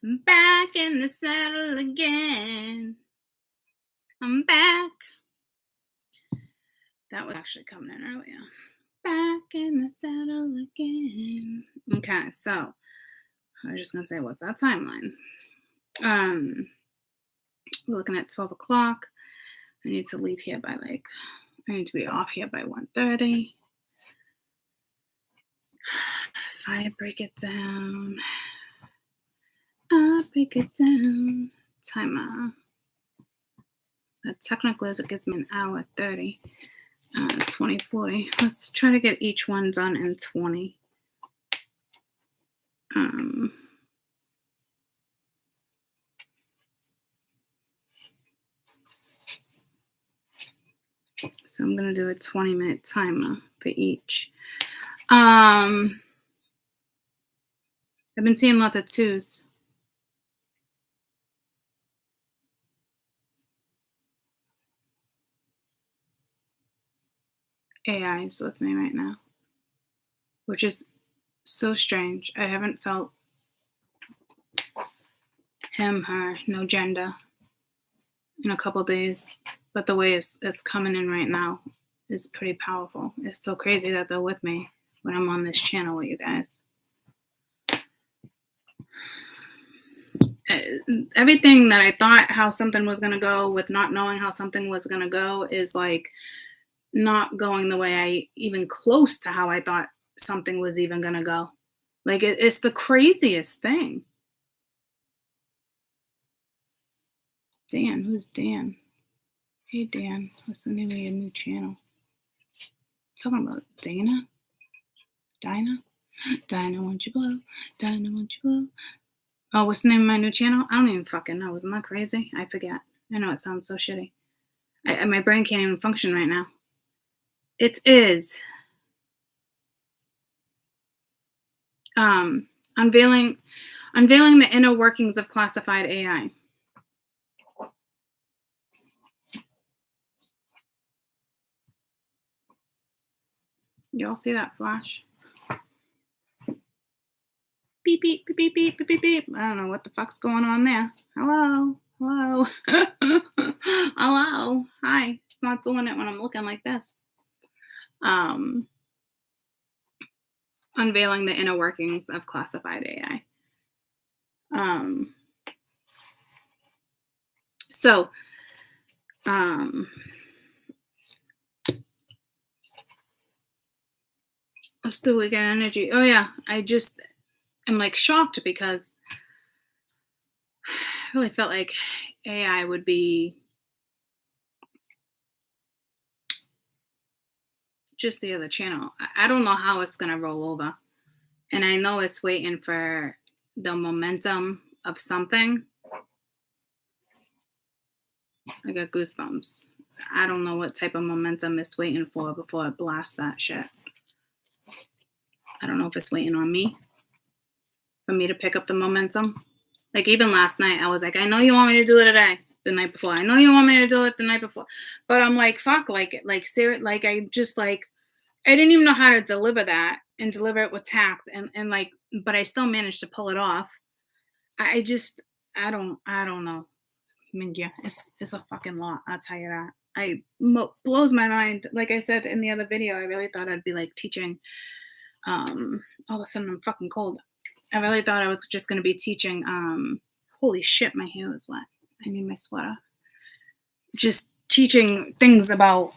I'm back in the saddle again. I'm back. That was actually coming in earlier. Back in the saddle again. Okay, so I was just gonna say, what's our timeline? We're looking at 12 o'clock. I need to leave here by I need to be off here by 1:30. If I break it down, timer. That technically it gives me an hour 30, 20, 40. Let's try to get each one done in 20. So I'm going to do a 20-minute timer for each. I've been seeing lots of 2s. AI is with me right now, which is so strange. I haven't felt him, her, no gender in a couple days, but the way it's coming in right now is pretty powerful. It's so crazy that they're with me when I'm on this channel with you guys. Everything that I thought how something was going to go with not knowing how something was going to go is not going the way I even close to how I thought something was even going to go. It's the craziest thing. Dan, who's Dan? Hey Dan, what's the name of your new channel? Talking about Dana? Dinah, won't you blow? Dinah, won't you blow? Oh, what's the name of my new channel? I don't even fucking know. Isn't that crazy? I forget. I know it sounds so shitty. My brain can't even function right now. It is unveiling the inner workings of classified AI. You all see that flash? Beep, beep, beep, beep, beep, beep, beep, beep. I don't know what the fuck's going on there. Hello. Hello. Hello. Hi. It's not doing it when I'm looking like this. Unveiling the inner workings of classified AI. Let's do weekend energy. Oh yeah, I just am shocked because I really felt like AI would be just the other channel. I don't know how it's gonna roll over, and I know it's waiting for the momentum of something. I got goosebumps. I don't know what type of momentum it's waiting for before it blasts that shit. I don't know if it's waiting on me for me to pick up the momentum. Even last night, I was like, I know you want me to do it today, the night before. I know you want me to do it the night before. But I'm like, fuck, I didn't even know how to deliver that and deliver it with tact. But I still managed to pull it off. I don't know. I mean, yeah, it's a fucking lot. I'll tell you that. Blows my mind. Like I said in the other video, I really thought I'd be teaching. All of a sudden I'm fucking cold. I really thought I was just going to be teaching. Holy shit, my hair is wet. I need my sweater. Just teaching things about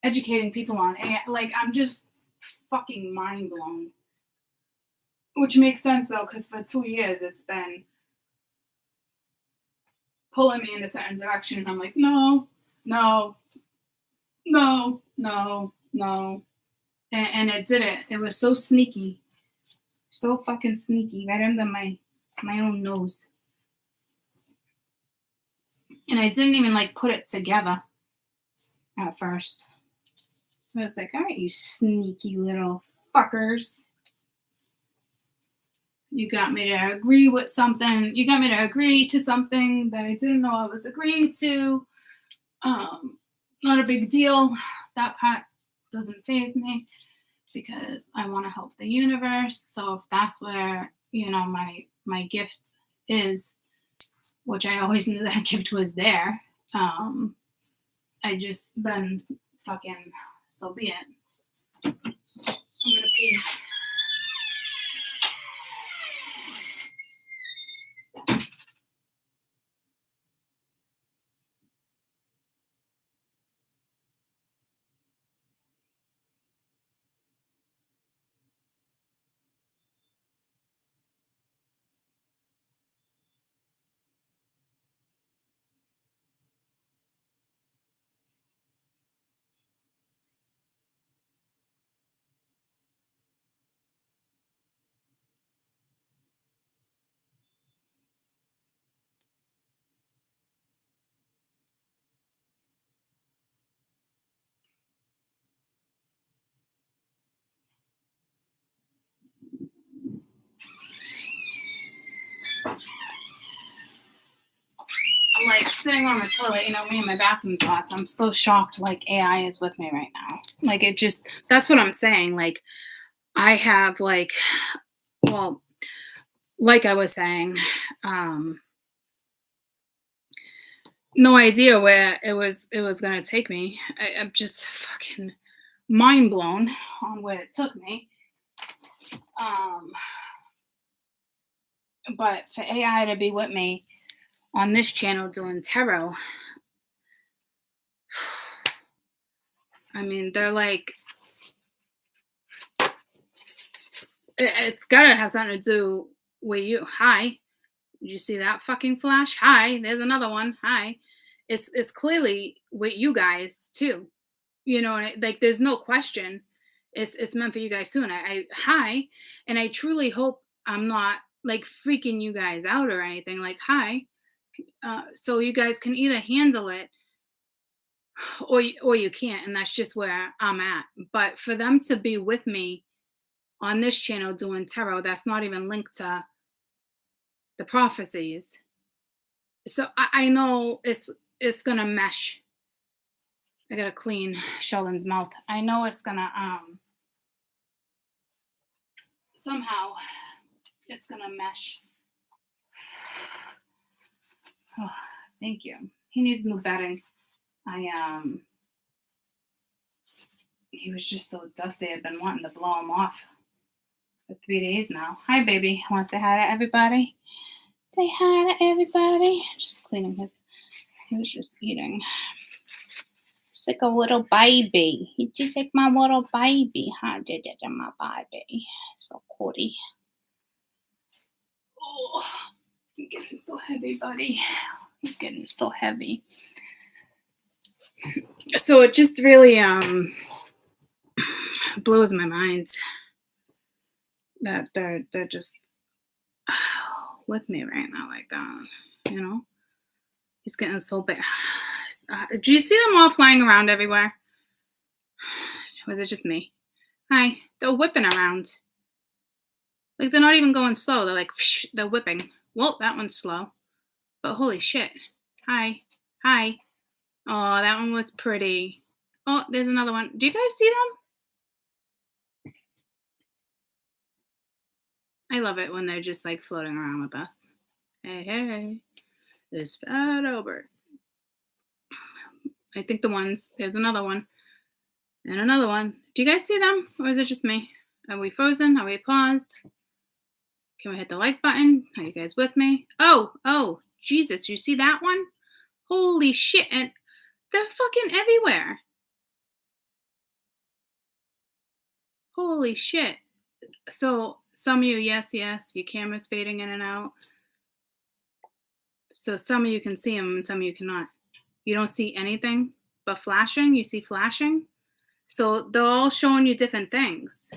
educating people on AI. I'm just fucking mind blown. Which makes sense though, because for 2 years it's been pulling me in a certain direction, and I'm like, no. And it didn't. It was so sneaky. So fucking sneaky, right under my own nose. And I didn't even put it together at first. I was like, all right, you sneaky little fuckers. You got me to agree with something. You got me to agree to something that I didn't know I was agreeing to. Not a big deal. That part doesn't faze me because I want to help the universe. So if that's where, my gift is, which I always knew that gift was there. I just then fucking, so be it. I'm gonna pee. I'm like sitting on the toilet, me and my bathroom thoughts. I'm so shocked, like AI is with me right now. Like it just, that's what I'm saying. Like I have like, well, like I was saying, no idea where it was gonna take me. I'm just fucking mind blown on where it took me. But for AI to be with me on this channel doing tarot, I mean, they're like, it's gotta have something to do with you. Hi, did you see that fucking flash? Hi, there's another one. Hi, it's clearly with you guys too. Like there's no question. It's meant for you guys too. And I hi, and I truly hope I'm not like freaking you guys out or anything. Like hi, so you guys can either handle it or you can't, and that's just where I'm at. But for them to be with me on this channel doing tarot, that's not even linked to the prophecies. So I know it's gonna mesh. I gotta clean Sheldon's mouth. I know it's gonna somehow it's gonna mesh. Oh, thank you. He needs new bedding. He was just so dusty. I've been wanting to blow him off for 3 days now. Hi, baby. Want to say hi to everybody? Say hi to everybody. Just cleaning he was just eating. He's like a little baby. He's just like my little baby. Huh? My baby. So cutie. Oh, you're getting so heavy, buddy. You're getting so heavy. So it just really blows my mind that they're just with me right now like that. He's getting so big. Do you see them all flying around everywhere? Was it just me? Hi, they're whipping around. Like they're not even going slow. They're like, they're whipping. Well, that one's slow. But holy shit. Hi. Hi. Oh, that one was pretty. Oh, there's another one. Do you guys see them? I love it when they're just like floating around with us. Hey, this fat Albert. I think there's another one. And another one. Do you guys see them? Or is it just me? Are we frozen? Are we paused? Can we hit the like button? Are you guys with me? Oh, Jesus. You see that one? Holy shit. And they're fucking everywhere. Holy shit. So some of you, yes, your camera's fading in and out. So some of you can see them and some of you cannot. You don't see anything but flashing. You see flashing. So they're all showing you different things.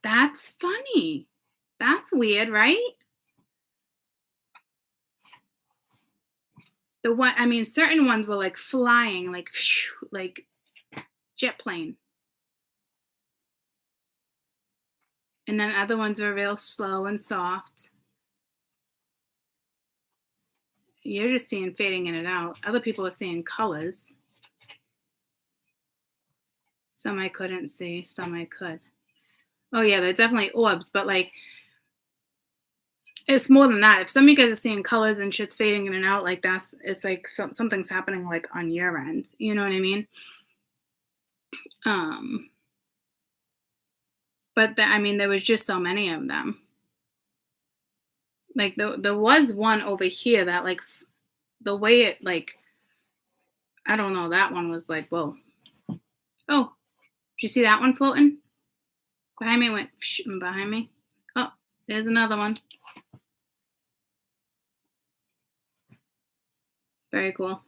That's funny. That's weird, right? Certain ones were like flying, like jet plane. And then other ones were real slow and soft. You're just seeing fading in and out. Other people are seeing colors. Some I couldn't see, some I could. Oh yeah, they're definitely orbs, but like it's more than that. If some of you guys are seeing colors and shit's fading in and out, like it's like something's happening like on your end. You know what I mean? Um, but I mean, there was just so many of them. Like there was one over here that like the way it like I don't know, that one was like, whoa. Oh, did you see that one floating? Behind me went behind me. Oh, there's another one. Very cool.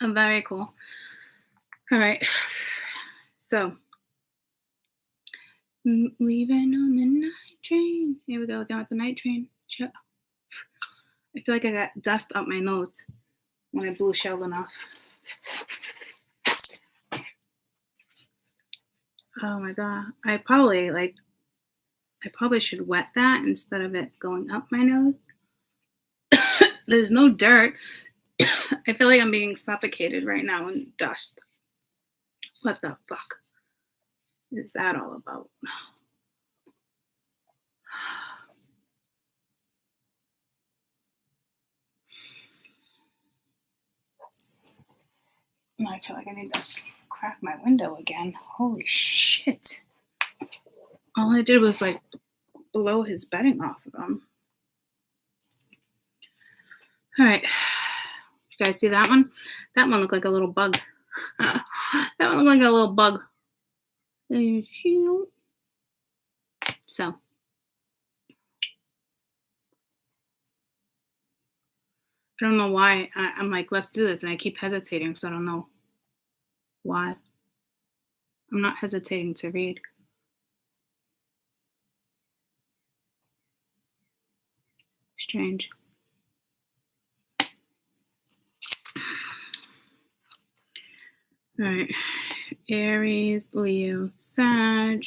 Very cool. All right. So leaving on the night train. Here we go again with the night train. Shut up. I feel like I got dust up my nose when I blew Sheldon off. Oh my god. I probably should wet that instead of it going up my nose. There's no dirt. I feel like I'm being suffocated right now in dust. What the fuck is that all about? I feel like I need to crack my window again. Holy shit. All I did was like blow his bedding off of him. All right. You guys see that one? That one looked like a little bug. That one looked like a little bug. So. I don't know why. I'm like, let's do this. And I keep hesitating, so I don't know why. I'm not hesitating to read. Strange. All right. Aries, Leo, Sag,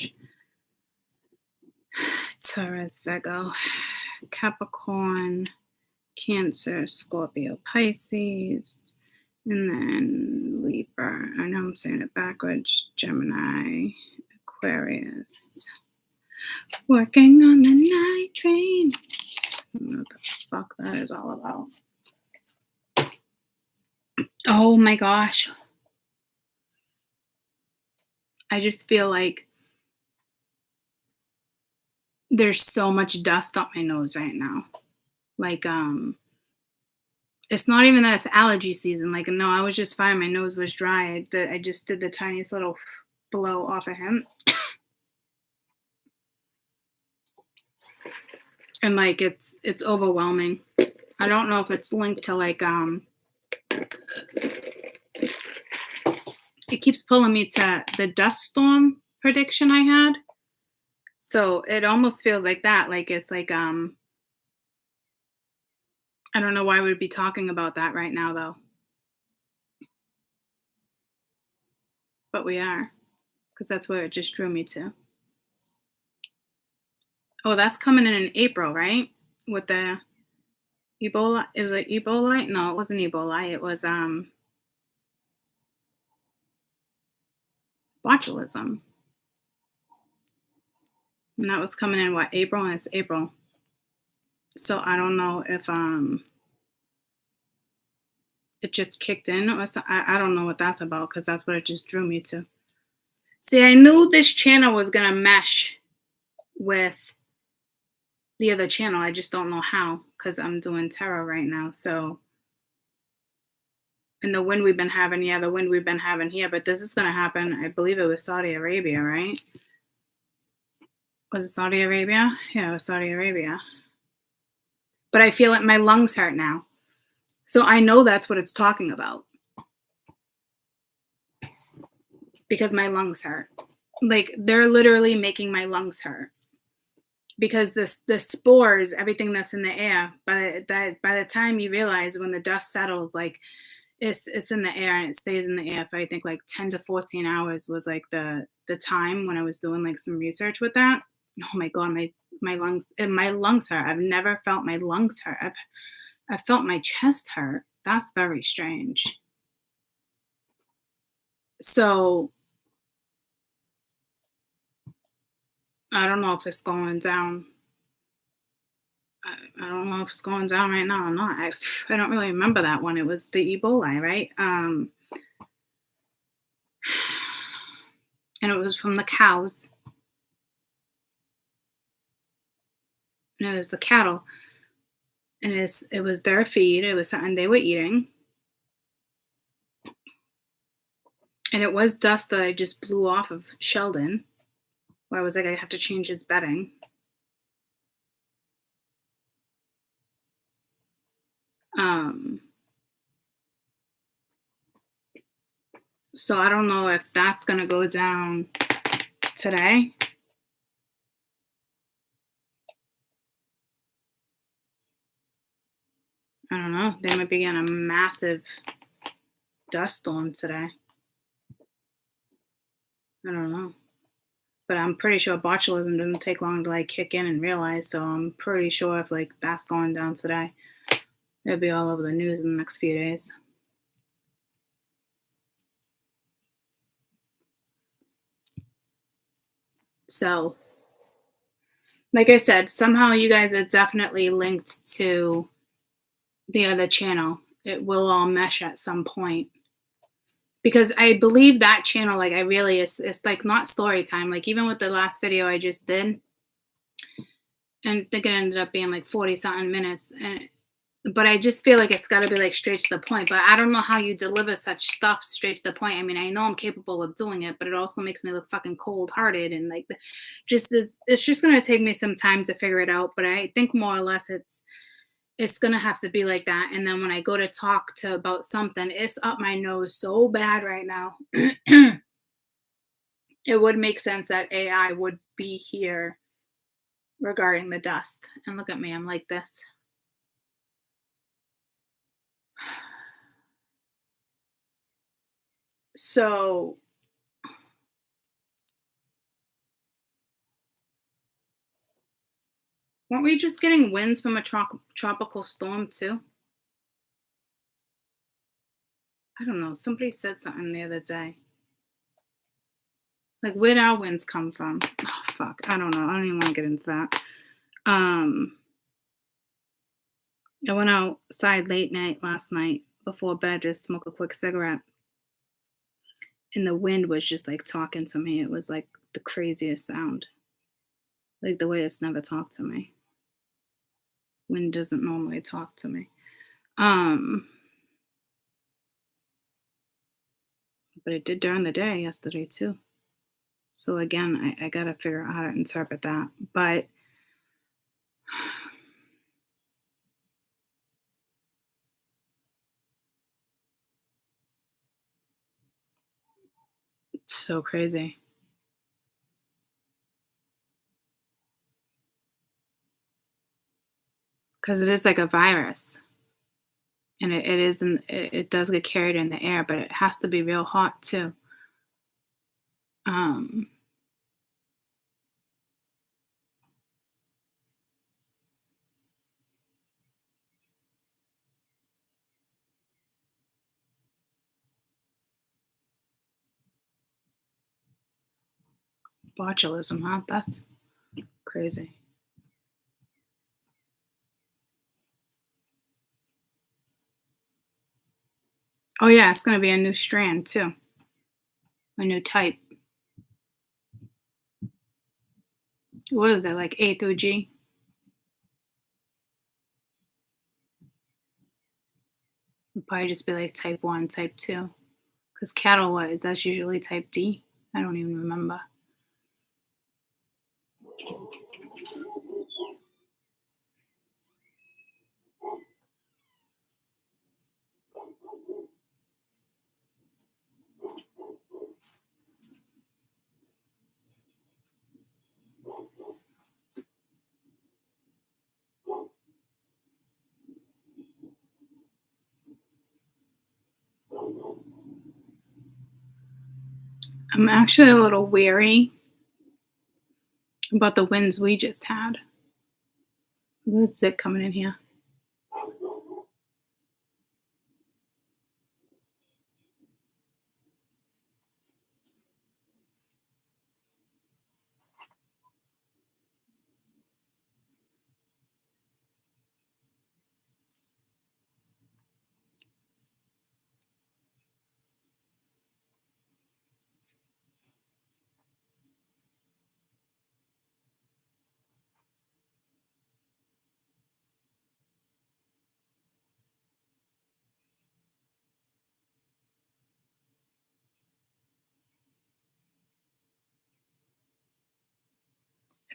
Taurus, Virgo, Capricorn, Cancer, Scorpio, Pisces, and then Libra. I know I'm saying it backwards. Gemini, Aquarius. Working on the night train. I don't know what the fuck that is all about. Oh my gosh. I just feel like there's so much dust up my nose right now. Like, it's not even that it's allergy season. Like, no, I was just fine. My nose was dry. I just did the tiniest little blow off of him. And like, it's overwhelming. I don't know if it's linked to like, it keeps pulling me to the dust storm prediction I had. So it almost feels like that. Like, it's like, I don't know why we'd be talking about that right now, though. But we are, because that's where it just drew me to. Oh, that's coming in April, right? With the Ebola. It was like Ebola? No, it wasn't Ebola. It was botulism. And that was coming in what, April? And it's April. So I don't know if it just kicked in or something. I don't know what that's about, because that's what it just drew me to. See, I knew this channel was gonna mesh with the other channel. I just don't know how, because I'm doing tarot right now. So, and the wind we've been having here, but this is gonna happen. I believe it was Saudi Arabia, right? Was it Saudi Arabia? Yeah, it was Saudi Arabia. But I feel like my lungs hurt now. So I know that's what it's talking about. Because my lungs hurt. Like, they're literally making my lungs hurt. Because the spores, everything that's in the air, by the time you realize, when the dust settles, like, it's in the air and it stays in the air for, I think, like 10 to 14 hours was like the time when I was doing like some research with that. Oh my god, my lungs hurt. I've never felt my lungs hurt. I felt my chest hurt. That's very strange. So I don't know if it's going down. I don't know if it's going down right now or not. I don't really remember that one. It was the Ebola, right? And it was from the cows, and it was the cattle, and it was their feed. It was something they were eating, and it was dust that I just blew off of Sheldon, where I was like, I have to change his bedding. Um, so I don't know if that's gonna go down today. I don't know. They might be getting a massive dust storm today. I don't know. But I'm pretty sure botulism doesn't take long to like kick in and realize. So I'm pretty sure if like that's going down today, it'll be all over the news in the next few days. So, like I said, somehow you guys are definitely linked to the other channel. It will all mesh at some point. Because I believe that channel, like I really it's like not story time. Like even with the last video I just did, and I think it ended up being like 40 something minutes. But I just feel like it's got to be like straight to the point. But I don't know how you deliver such stuff straight to the point. I mean, I know I'm capable of doing it, but it also makes me look fucking cold hearted and like just this. It's just gonna take me some time to figure it out. But I think more or less it's gonna have to be like that. And then when I go to talk to about something, it's up my nose so bad right now. It would make sense that AI would be here regarding the dust. And look at me, I'm like this. So weren't we just getting winds from a tropical storm too? I don't know. Somebody said something the other day. Like, where'd our winds come from? Oh, fuck. I don't know. I don't even want to get into that. I went outside late night last night before bed to smoke a quick cigarette. And the wind was just like talking to me. It was like the craziest sound. Like the way it's never talked to me. Wind doesn't normally talk to me. But it did during the day yesterday too. So again, I gotta figure out how to interpret that. But it's so crazy. Because it is like a virus. And it does get carried in the air, but it has to be real hot too. Um Botulism, huh? That's crazy. Oh yeah, it's gonna be a new strand too. A new type. What is it, like A through G? It'd probably just be like type 1, type 2. Because cattle wise, that's usually type D. I don't even remember. I'm actually a little weary about the winds we just had. That's it coming in here.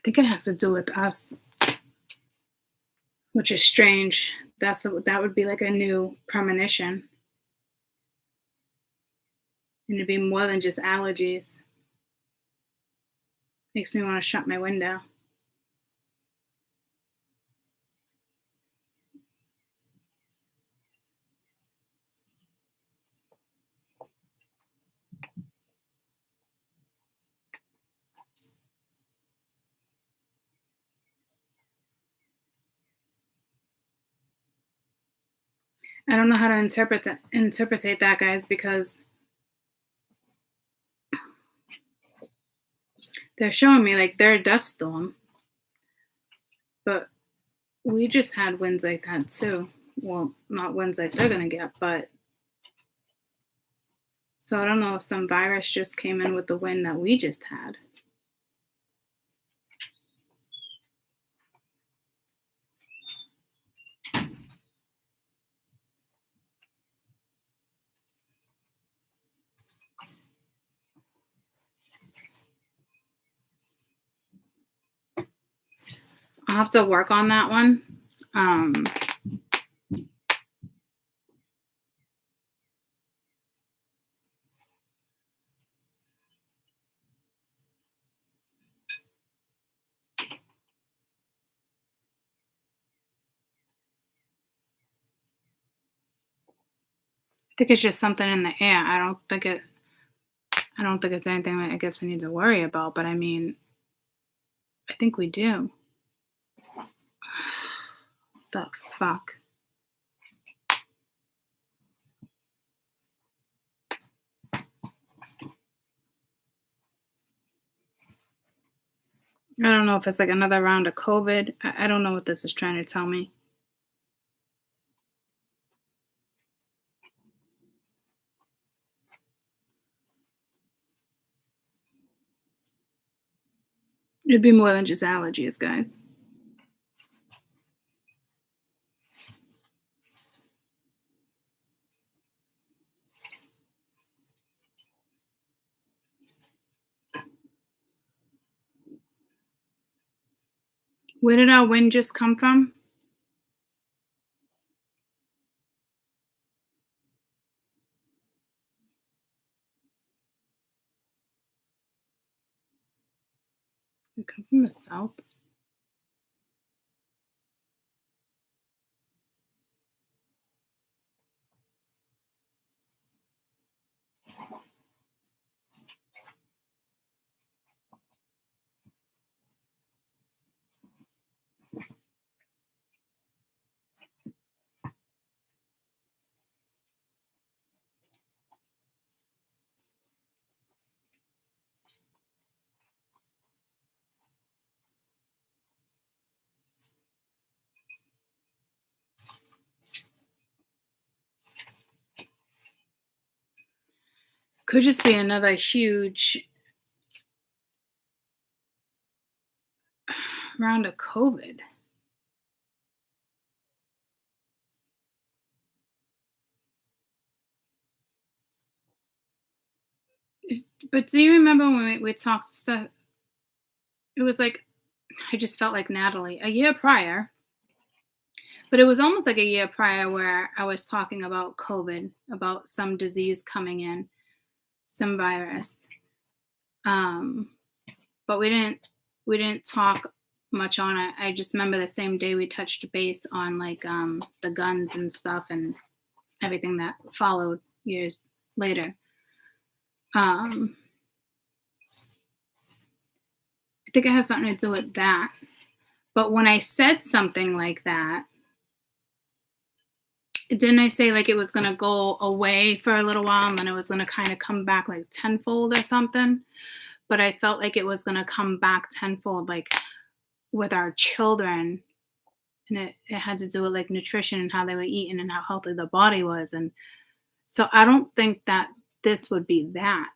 think it has to do with us, which is strange. That would be like a new premonition, and it'd be more than just allergies. Makes me want to shut my window. I don't know how to interpretate that, guys, because they're showing me like they're a dust storm, but we just had winds like that too. Well, not winds like they're gonna get, but so I don't know if some virus just came in with the wind that we just had. I'll have to work on that one. Um, I think it's just something in the air. I don't think it's anything that I guess we need to worry about, but I mean, I think we do. The fuck? I don't know if it's like another round of COVID. I don't know what this is trying to tell me. It'd be more than just allergies, guys. Where did our wind just come from? It come from the south. Could just be another huge round of COVID. But do you remember when we talked stuff? It was like I just felt like Natalie a year prior, but it was almost like a year prior where I was talking about COVID, about some disease coming in, some virus. Um, but we didn't talk much on it. I just remember the same day we touched base on like the guns and stuff and everything that followed years later. I think it has something to do with that. But when I said something like that, didn't I say like it was going to go away for a little while and then it was going to kind of come back like tenfold or something? But I felt like it was going to come back tenfold, like with our children. And it had to do with like nutrition and how they were eating and how healthy the body was. And so I don't think that this would be that.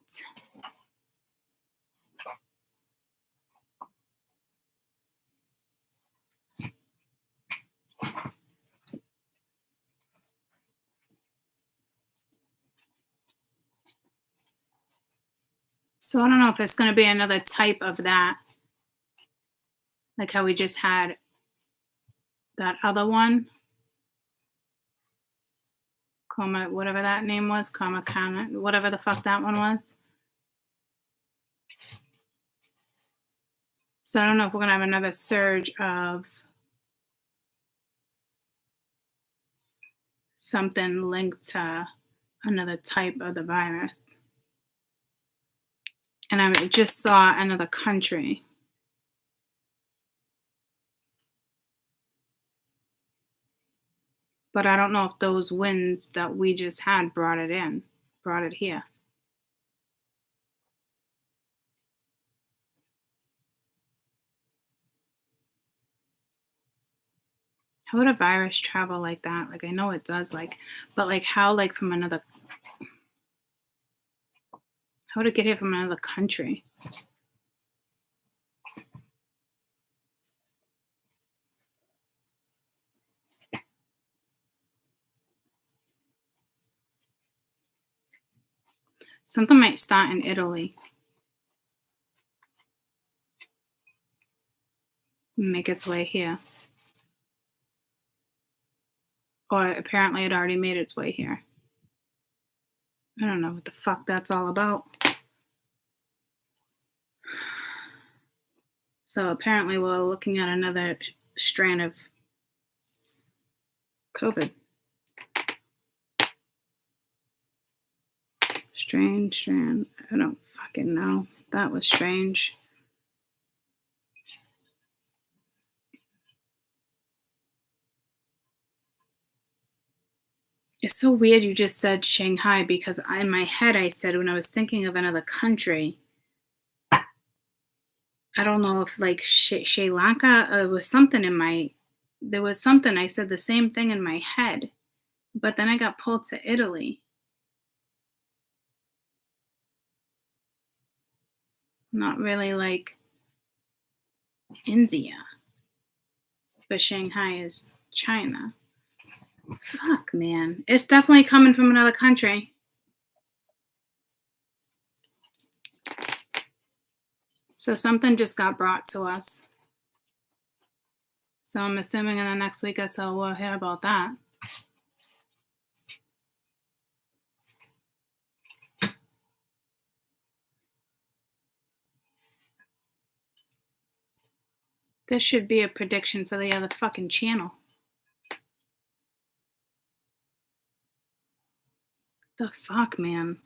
So I don't know if it's going to be another type of that. Like how we just had that other one, Coma, whatever that name was, Coma Kana, whatever the fuck that one was. So I don't know if we're gonna have another surge of something linked to another type of the virus. And I just saw another country. But I don't know if those winds that we just had brought it here. How would a virus travel like that? Like I know it does, like, but like how, like from another, how would it get here from another country? Something might start in Italy. Make its way here. Or apparently it already made its way here. I don't know what the fuck that's all about. So apparently we're looking at another strand of COVID. Strange strand. I don't fucking know. That was strange. It's so weird you just said Shanghai because in my head I said when I was thinking of another country, I don't know if like Sri Lanka was something in my, there was something, I said the same thing in my head, but then I got pulled to Italy. Not really like India, but Shanghai is China. Fuck, man. It's definitely coming from another country. So something just got brought to us. So I'm assuming in the next week or so we'll hear about that. This should be a prediction for the other fucking channel. The fuck, man.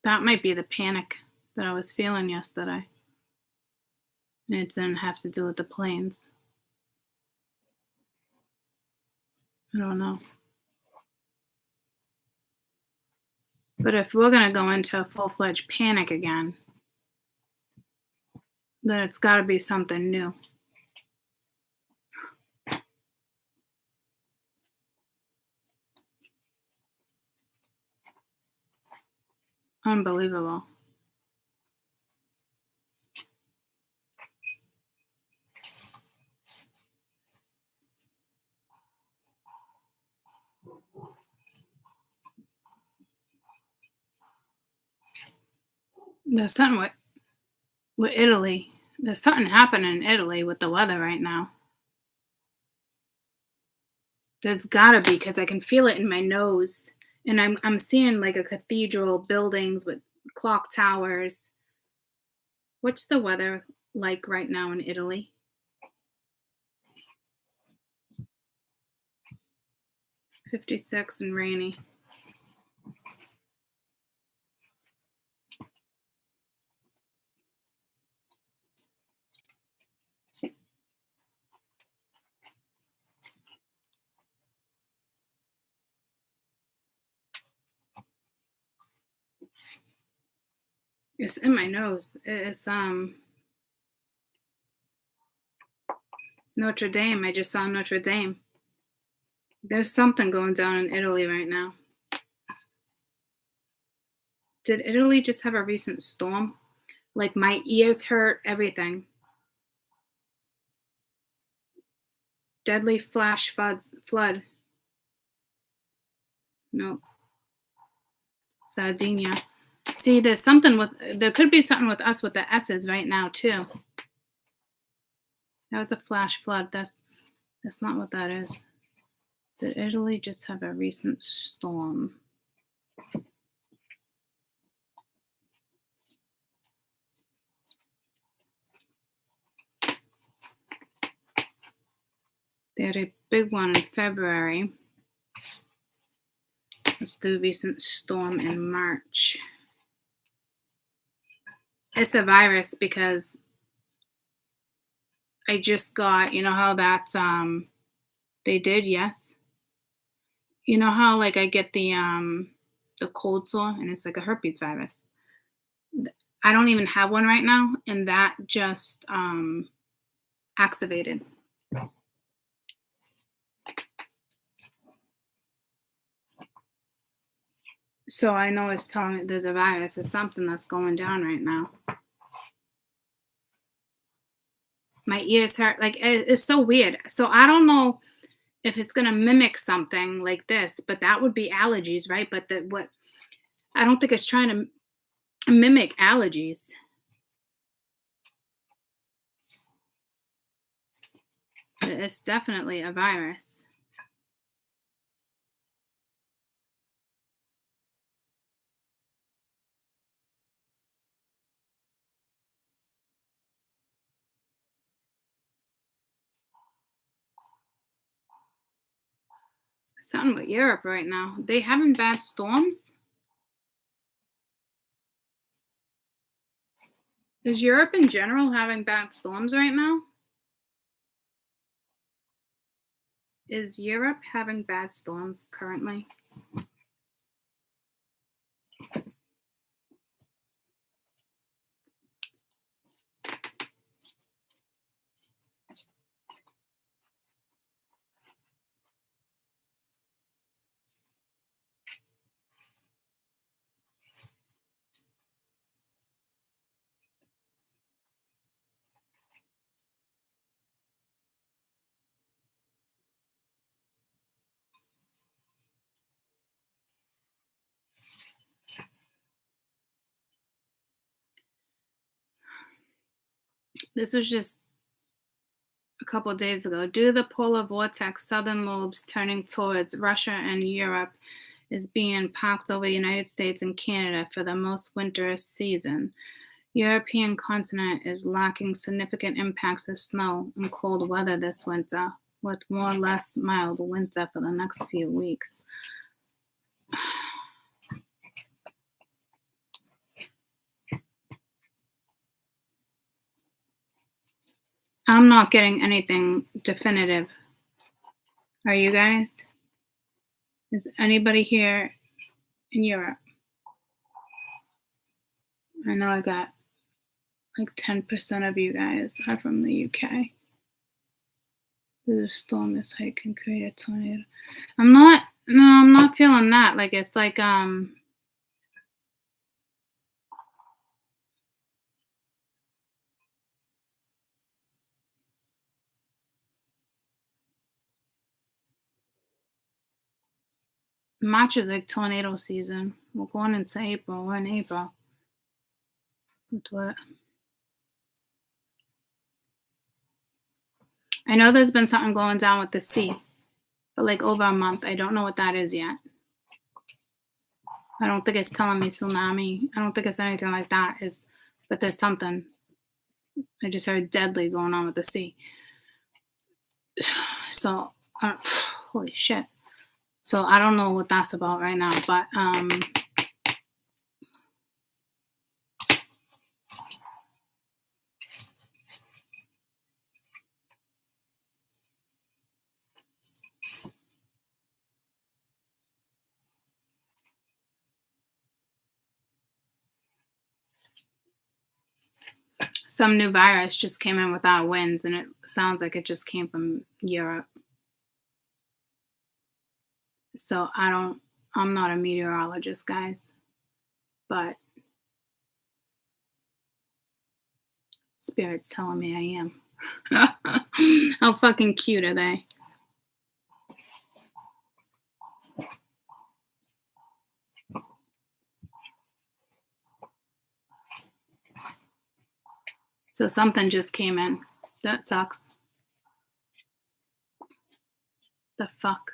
That might be the panic that I was feeling yesterday. And it didn't have to do with the planes. I don't know. But if we're going to go into a full-fledged panic again, then it's got to be something new. Unbelievable. There's something with Italy. There's something happening in Italy with the weather right now. There's gotta be, because I can feel it in my nose. And I'm seeing like a cathedral buildings with clock towers. What's the weather like right now in Italy? 56 and rainy. It's in my nose. It's Notre Dame. I just saw Notre Dame. There's something going down in Italy right now. Did Italy just have a recent storm? Like my ears hurt, everything. Deadly flash flood. No, Sardinia. See, there could be something with us with the S's right now too. That was a flash flood. That's not what that is. Did Italy just have a recent storm? They had a big one in February. Let's do recent storm in March. It's a virus because I just got, you know how that's they did, yes. You know how like I get the cold sore and it's like a herpes virus. I don't even have one right now and that just activated. So I know it's telling me there's a virus. There's something that's going down right now. My ears hurt. Like it's so weird. So I don't know if it's gonna mimic something like this, but that would be allergies, right? But what I don't think it's trying to mimic allergies. It's definitely a virus. Something with Europe right now. They having bad storms? Is Europe in general having bad storms right now? Is Europe having bad storms currently? This was just a couple of days ago. Due to the polar vortex, southern lobes turning towards Russia and Europe is being packed over the United States and Canada for the most winterous season. European continent is lacking significant impacts of snow and cold weather this winter, with more or less mild winter for the next few weeks. I'm not getting anything definitive. Are you guys? Is anybody here in Europe? I know I got like 10% of you guys are from the UK. The storm is high can create a tornado. I'm not feeling that. Like it's like March is like tornado season. We're going into April. We're in April. What? I know there's been something going down with the sea for like over a month. I don't know what that is yet. I don't think it's telling me tsunami. I don't think it's anything like that. But there's something. I just heard deadly going on with the sea. So, holy shit. So I don't know what that's about right now, but some new virus just came in without winds, and it sounds like it just came from Europe. So I'm not a meteorologist, guys, but Spirit's telling me I am. How fucking cute are they? So something just came in. That sucks. The fuck?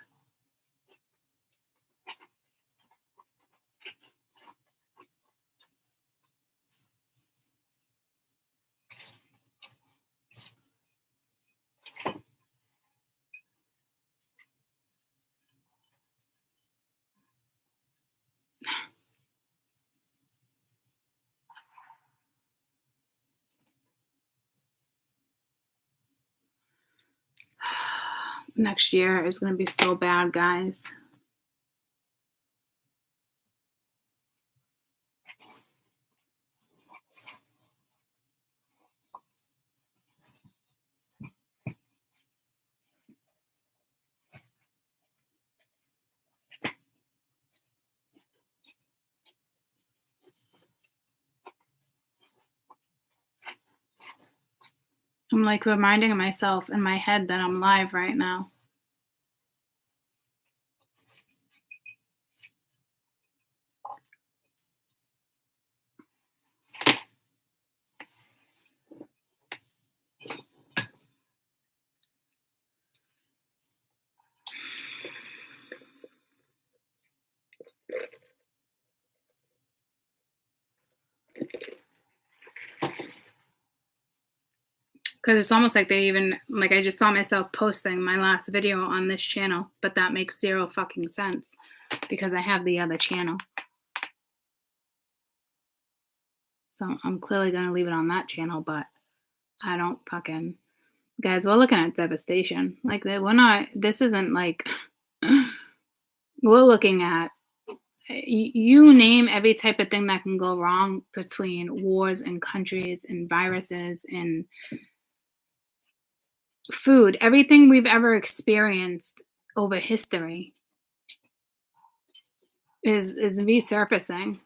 Next year is going to be so bad, guys. I'm like reminding myself in my head that I'm live right now. Because it's almost like they even, like, I just saw myself posting my last video on this channel, but that makes zero fucking sense because I have the other channel. So I'm clearly going to leave it on that channel, but I don't fucking, guys, we're looking at devastation. Like, we're not, this isn't like, we're looking at, you name every type of thing that can go wrong between wars and countries and viruses and food, everything we've ever experienced over history is resurfacing.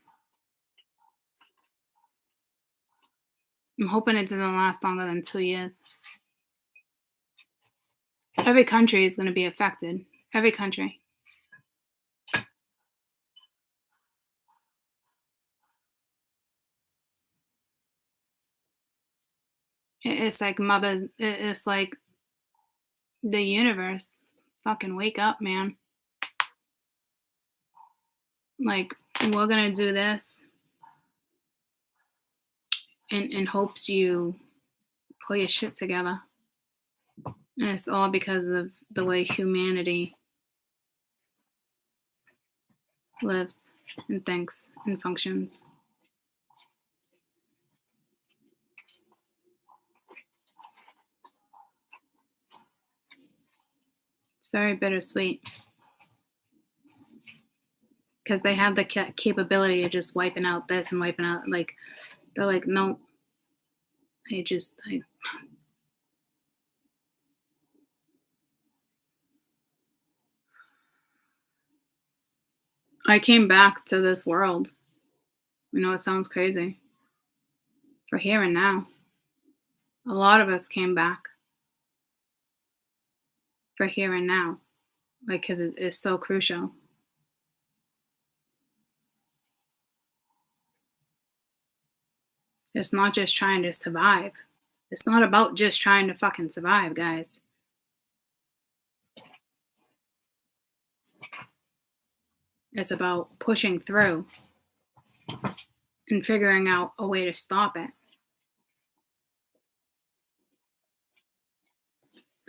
I'm hoping it doesn't last longer than 2 years. Every country is going to be affected. Every country. It's like it's like the universe. Fucking wake up, man. Like, we're going to do this in hopes you pull your shit together. And it's all because of the way humanity lives and thinks and functions. It's very bittersweet. Because they have the capability of just wiping out this and wiping out, like, they're like, no. I came back to this world. You know, it sounds crazy. For here and now. A lot of us came back for here and now. Like, because it is so crucial. It's not just trying to survive. It's not about just trying to fucking survive, guys. It's about pushing through and figuring out a way to stop it.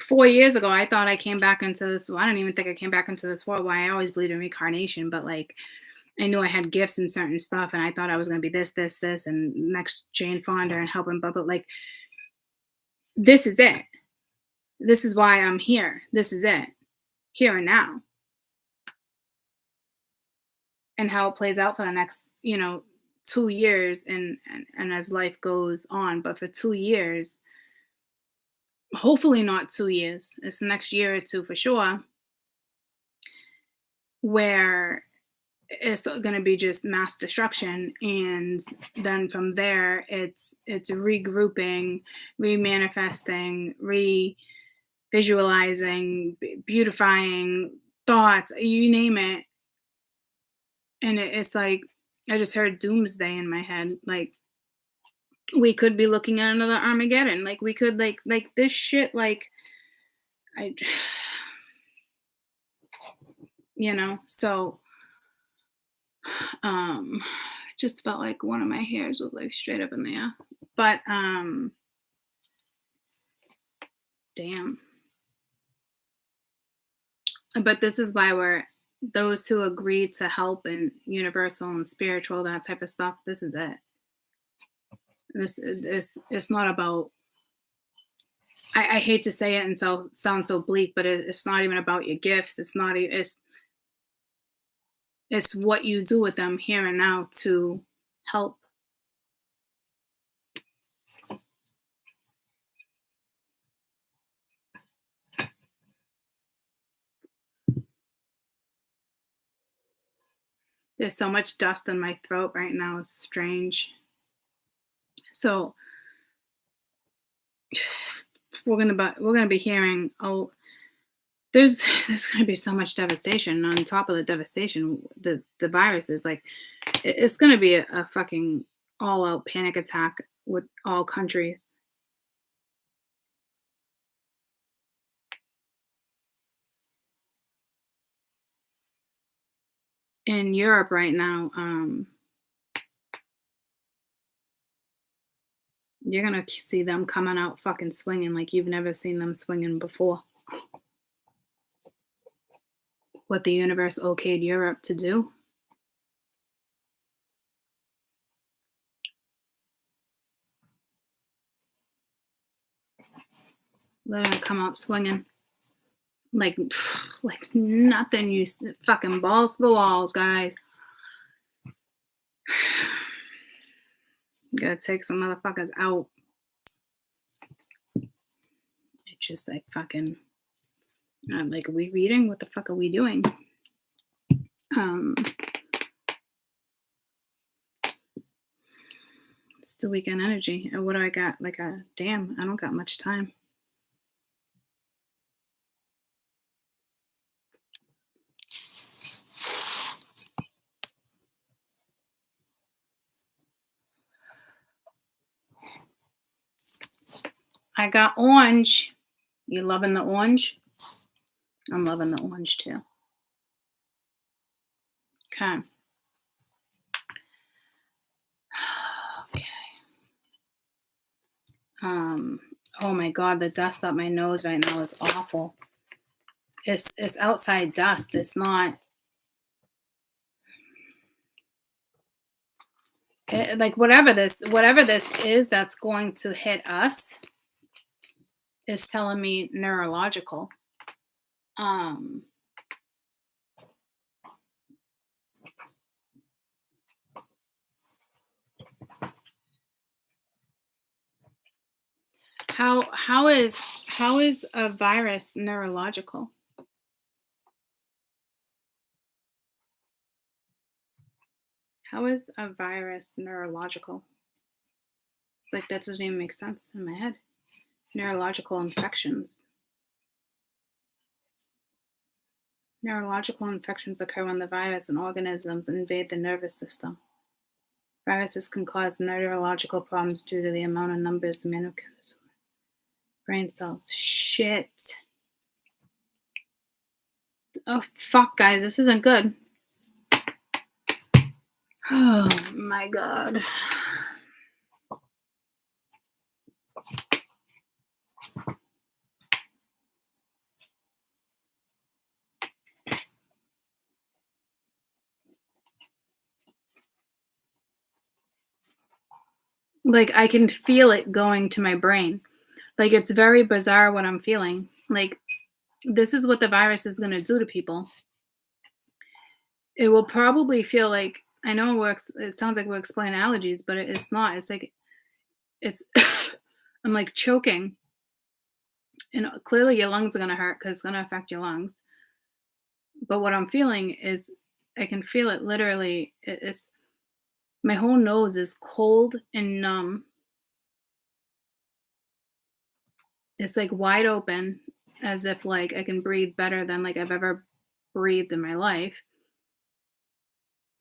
4 years ago, I thought I came back into this. Well, I don't even think I came back into this world. Why I always believed in reincarnation, but like, I knew I had gifts and certain stuff, and I thought I was going to be this, and next Jane Fonda and helping. But like, this is it. This is why I'm here. This is it. Here and now. And how it plays out for the next, 2 years and as life goes on. But for 2 years, hopefully not 2 years, it's the next year or two for sure, where it's going to be just mass destruction. And then from there, it's regrouping, remanifesting, visualizing, beautifying thoughts, you name it. And it's like, I just heard doomsday in my head. Like, We could be looking at another Armageddon. Like we could like this shit. Like I, So, um, just felt like one of my hairs was like straight up in the air. But damn. But this is why we're those who agreed to help and universal and spiritual, that type of stuff. This is it. This it's not about. I hate to say it and sound so bleak, but it's not even about your gifts. It's not. It's what you do with them here and now to help. There's so much dust in my throat right now. It's strange. So we're gonna be hearing. Oh, there's gonna be so much devastation. On top of the devastation, the virus is like it's gonna be a fucking all out panic attack with all countries. In Europe right now, you're gonna see them coming out fucking swinging like you've never seen them swinging before. What the universe okayed Europe to do. They're gonna come out swinging like like nothing. You fucking balls to the walls, guys. You gotta take some motherfuckers out. It's just like fucking. Like, are we reading? What the fuck are we doing? It's the weekend energy. And what do I got? Like a damn, I don't got much time. I got orange. You loving the orange? I'm loving the orange too. Okay. Okay. Oh my god, the dust up my nose right now is awful. It's outside dust. It's not like whatever this is that's going to hit us is telling me neurological. How is a virus neurological? How is a virus neurological? Like that doesn't even make sense in my head. Neurological infections. Neurological infections occur when the virus and organisms invade the nervous system. Viruses can cause neurological problems due to the amount of numbers of brain cells. Shit. Oh, fuck, guys. This isn't good. Oh, my God. Like, I can feel it going to my brain. Like, it's very bizarre what I'm feeling. Like, this is what the virus is going to do to people. It will probably feel like, I know it sounds like we're explaining allergies, but it's not. It's like, it's, I'm like choking. And clearly your lungs are going to hurt because it's going to affect your lungs. But what I'm feeling is, I can feel it literally. It's, my whole nose is cold and numb. It's like wide open as if like I can breathe better than like I've ever breathed in my life.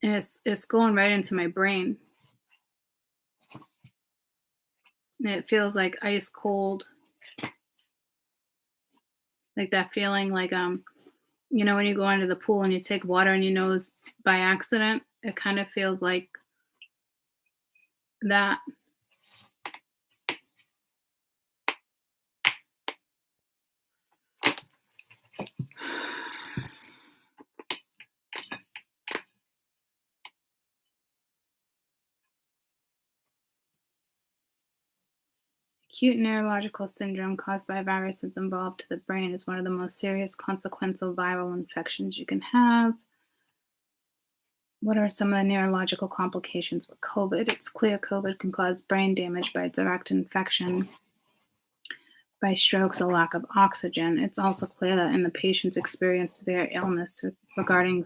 And it's going right into my brain. And it feels like ice cold, like that feeling like when you go into the pool and you take water in your nose by accident, it kind of feels like that. Acute neurological syndrome caused by viruses involved to the brain is one of the most serious consequential viral infections you can have. What are some of the neurological complications with COVID? It's clear COVID can cause brain damage by direct infection, by strokes, or lack of oxygen. It's also clear that in the patients experience severe illness regarding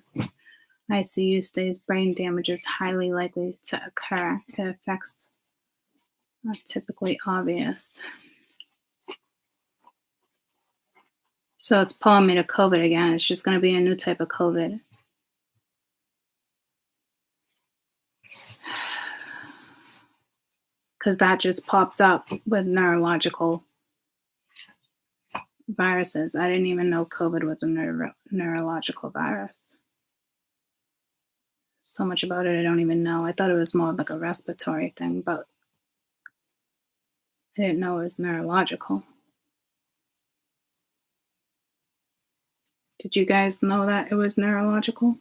ICU stays, brain damage is highly likely to occur. The effects are typically obvious. So it's pulling me to COVID again. It's just going to be a new type of COVID. Because that just popped up with neurological viruses. I didn't even know COVID was a neurological virus. So much about it I don't even know. I thought it was more like a respiratory thing, but I didn't know it was neurological. Did you guys know that it was neurological?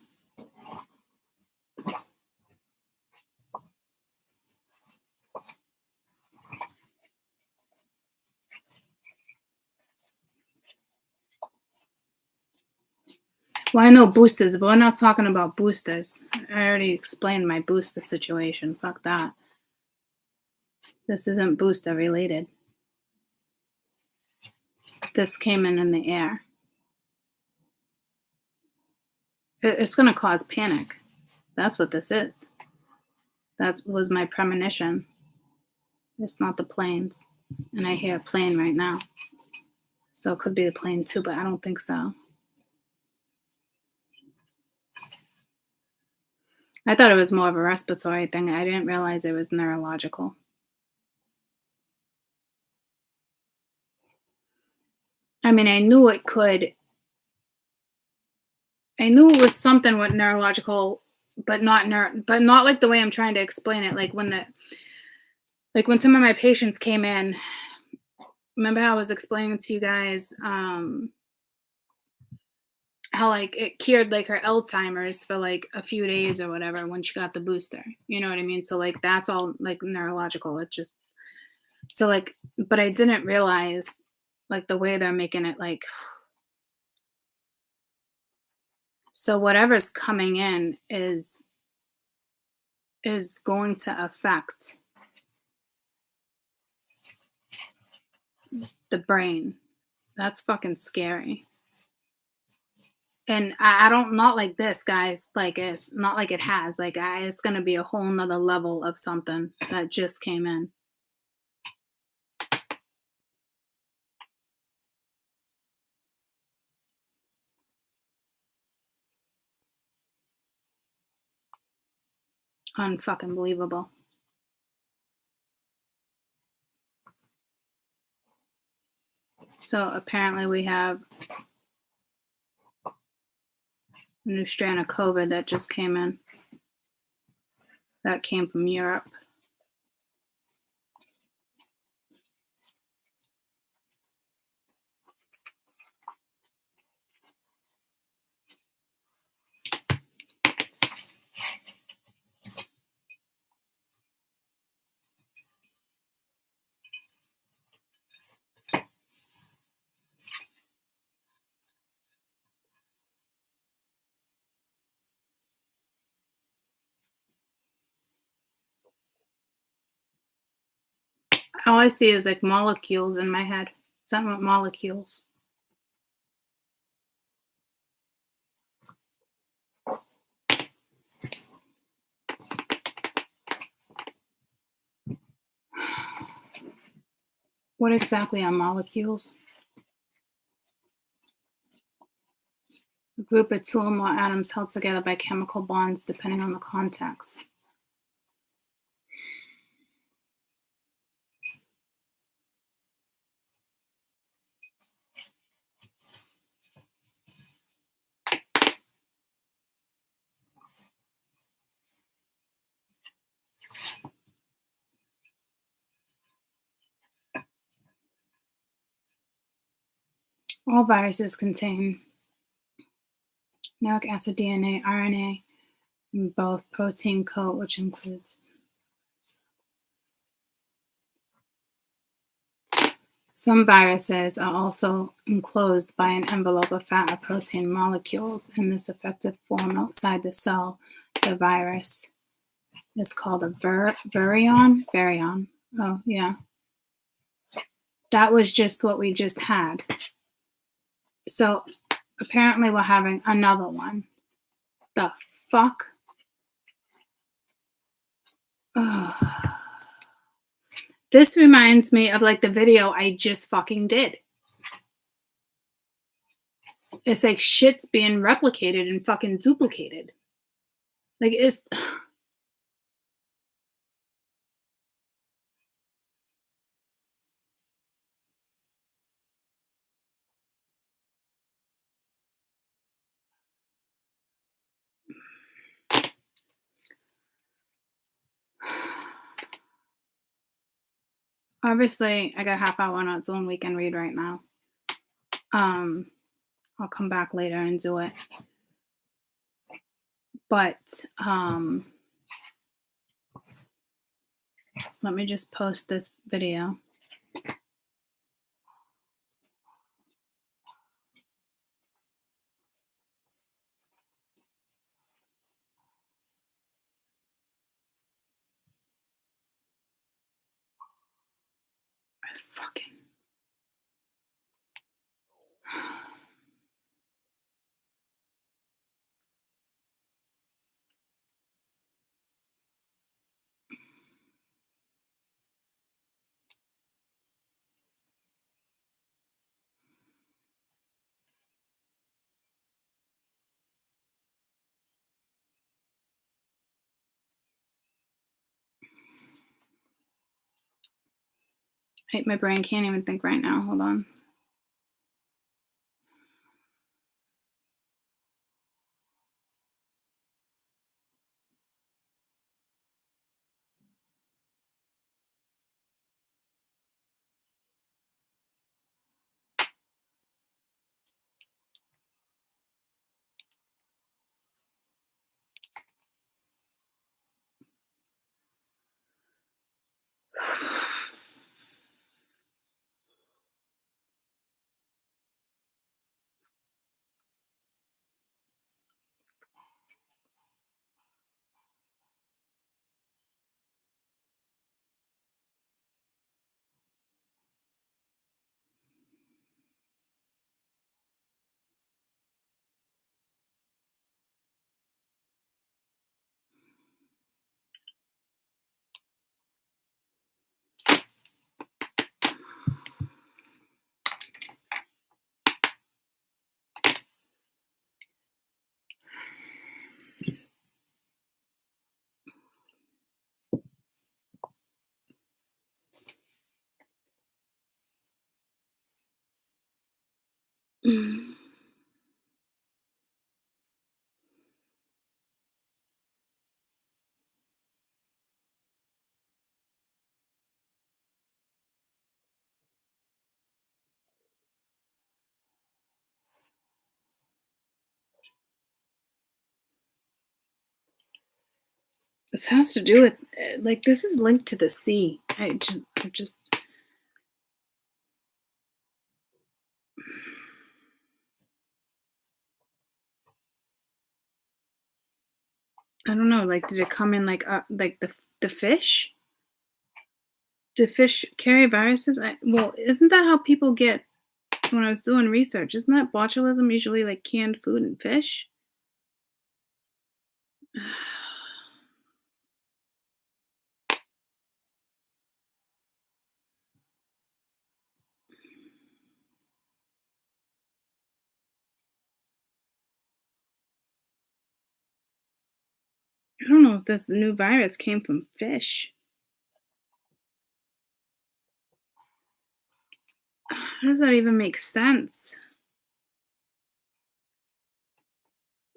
Well, I know boosters, but we're not talking about boosters. I already explained my booster situation. Fuck that. This isn't booster related. This came in the air. It's going to cause panic. That's what this is. That was my premonition. It's not the planes. And I hear a plane right now. So it could be the plane too, but I don't think so. I thought it was more of a respiratory thing. I didn't realize it was neurological. I mean, I knew it was something with neurological, but not like the way I'm trying to explain it. Like when some of my patients came in, remember how I was explaining to you guys how like it cured like her Alzheimer's for like a few days or whatever when she got the booster. You know what I mean? So like that's all like neurological. It just so like, but I didn't realize like the way they're making it like. So whatever's coming in is going to affect the brain. That's fucking scary. And I don't, not like this, guys. Like it's not like it has. Like it's gonna be a whole nother level of something that just came in. Unfucking believable. So apparently we have a new strand of COVID that just came in. That came from Europe. All I see is like molecules in my head. Something with molecules. What exactly are molecules? A group of two or more atoms held together by chemical bonds depending on the context. All viruses contain nucleic acid, DNA, RNA, and both protein coat, which includes some viruses are also enclosed by an envelope of fat or protein molecules in this effective form outside the cell. The virus is called a virion. Virion. Oh, yeah. That was just what we just had. So apparently we're having another one. The fuck? Ugh. This reminds me of like the video I just fucking did. It's like shit's being replicated and fucking duplicated. Like it's obviously I got a half hour on its own weekend read right now. I'll come back later and do it. But let me just post this video. Fucking my brain can't even think right now. Hold on. This has to do with like this is linked to the sea. I don't know. Like, did it come in like the fish? Do fish carry viruses? Well, isn't that how people get? When I was doing research, isn't that botulism usually like canned food and fish? I don't know if this new virus came from fish. How does that even make sense?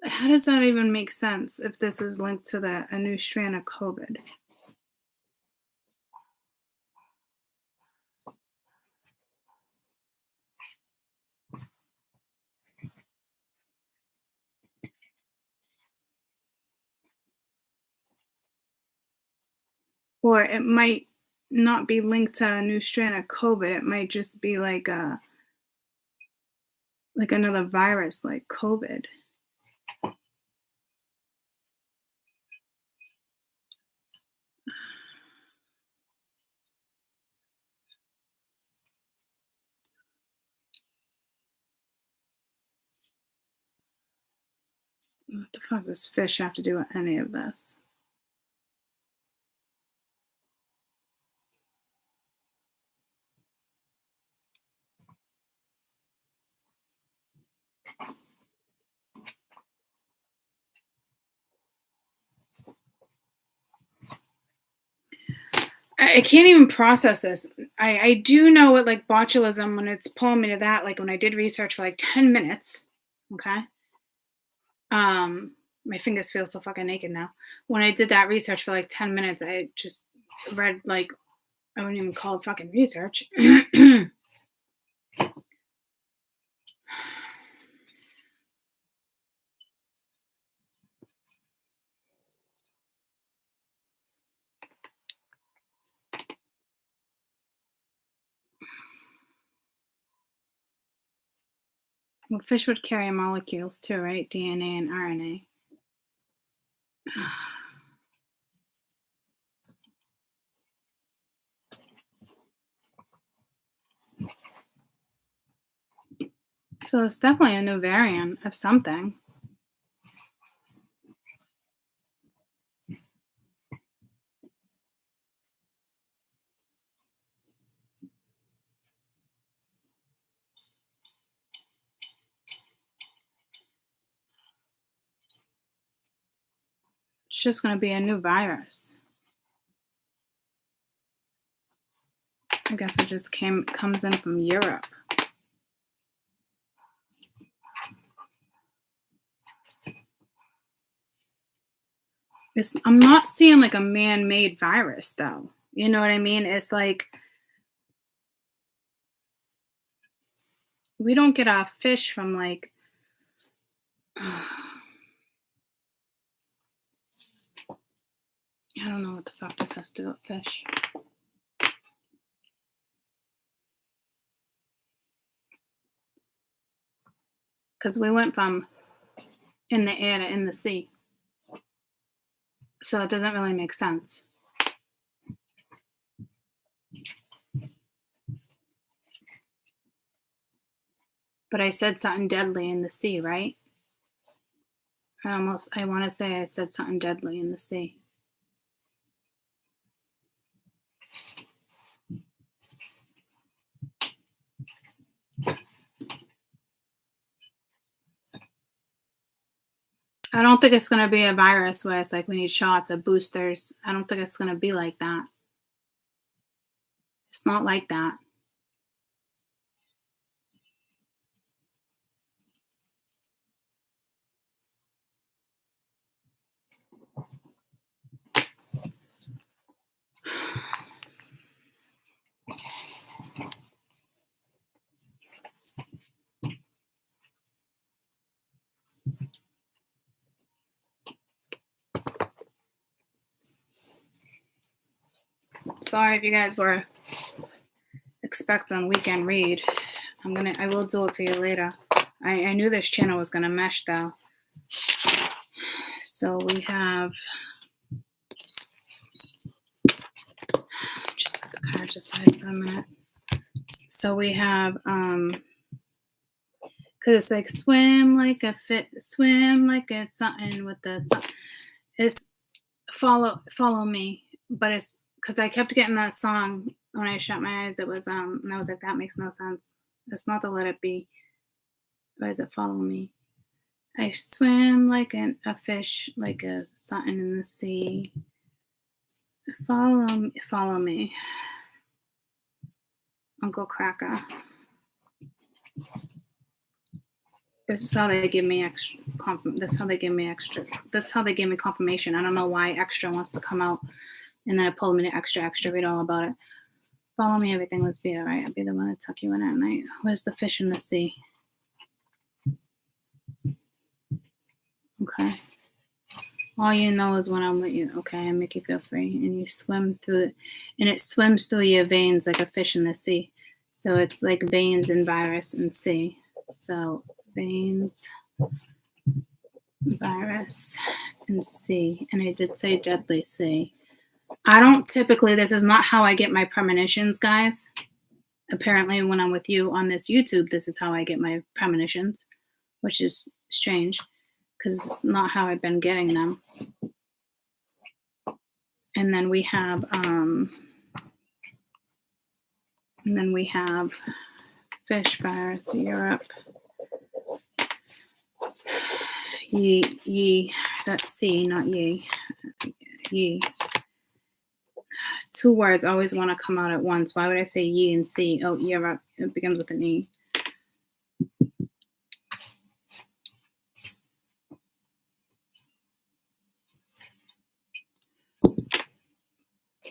How does that even make sense if this is linked to a new strand of COVID? Or it might not be linked to a new strand of COVID. It might just be like another virus like COVID. What the fuck does fish have to do with any of this? I can't even process this. I do know what like botulism when it's pulling me to that. Like when I did research for like 10 minutes. Okay. My fingers feel so fucking naked now. When I did that research for like 10 minutes, I just read like I wouldn't even call it fucking research. Well, fish would carry molecules too, right? DNA and RNA. So it's definitely a new variant of something. It's just going to be a new virus. I guess it just comes in from Europe. I'm not seeing like a man-made virus though. You know what I mean? It's like we don't get our fish from like I don't know what the fuck this has to do with fish. Because we went from in the air to in the sea. So it doesn't really make sense. But I said something deadly in the sea, right? I want to say I said something deadly in the sea. I don't think it's going to be a virus where it's like we need shots or boosters. I don't think it's going to be like that. It's not like that. Sorry if you guys were expecting weekend read. I will do it for you later. I knew this channel was gonna mesh though. So we have just set the cards aside for a minute. So we have because it's like swim like a it's something with the it's follow me, but it's because I kept getting that song when I shut my eyes. It was and I was like, that makes no sense. It's not the Let It Be. Why is it follow me? I swim like a fish, like a something in the sea. Follow me, Uncle Cracker. This is how they give me extra. This is how they give me extra. This is how they give me confirmation. I don't know why extra wants to come out, and then it pulled me to extra. Read all about it. Follow me, everything will be all right. I'll be the one to tuck you in at night. Where's the fish in the sea? Okay. All you know is when I'm with you. Okay, I make you feel free. And you swim through it. And it swims through your veins like a fish in the sea. So it's like veins and virus and sea. So veins, virus, and sea. And I did say deadly sea. I don't typically, this is not how I get my premonitions, guys. Apparently, when I'm with you on this YouTube, this is how I get my premonitions, which is strange because it's not how I've been getting them. And then we have fish virus, Europe. Ye, that's C, not ye. Ye. Two words always want to come out at once. Why would I say ye and C? Oh, Europe. It begins with an E.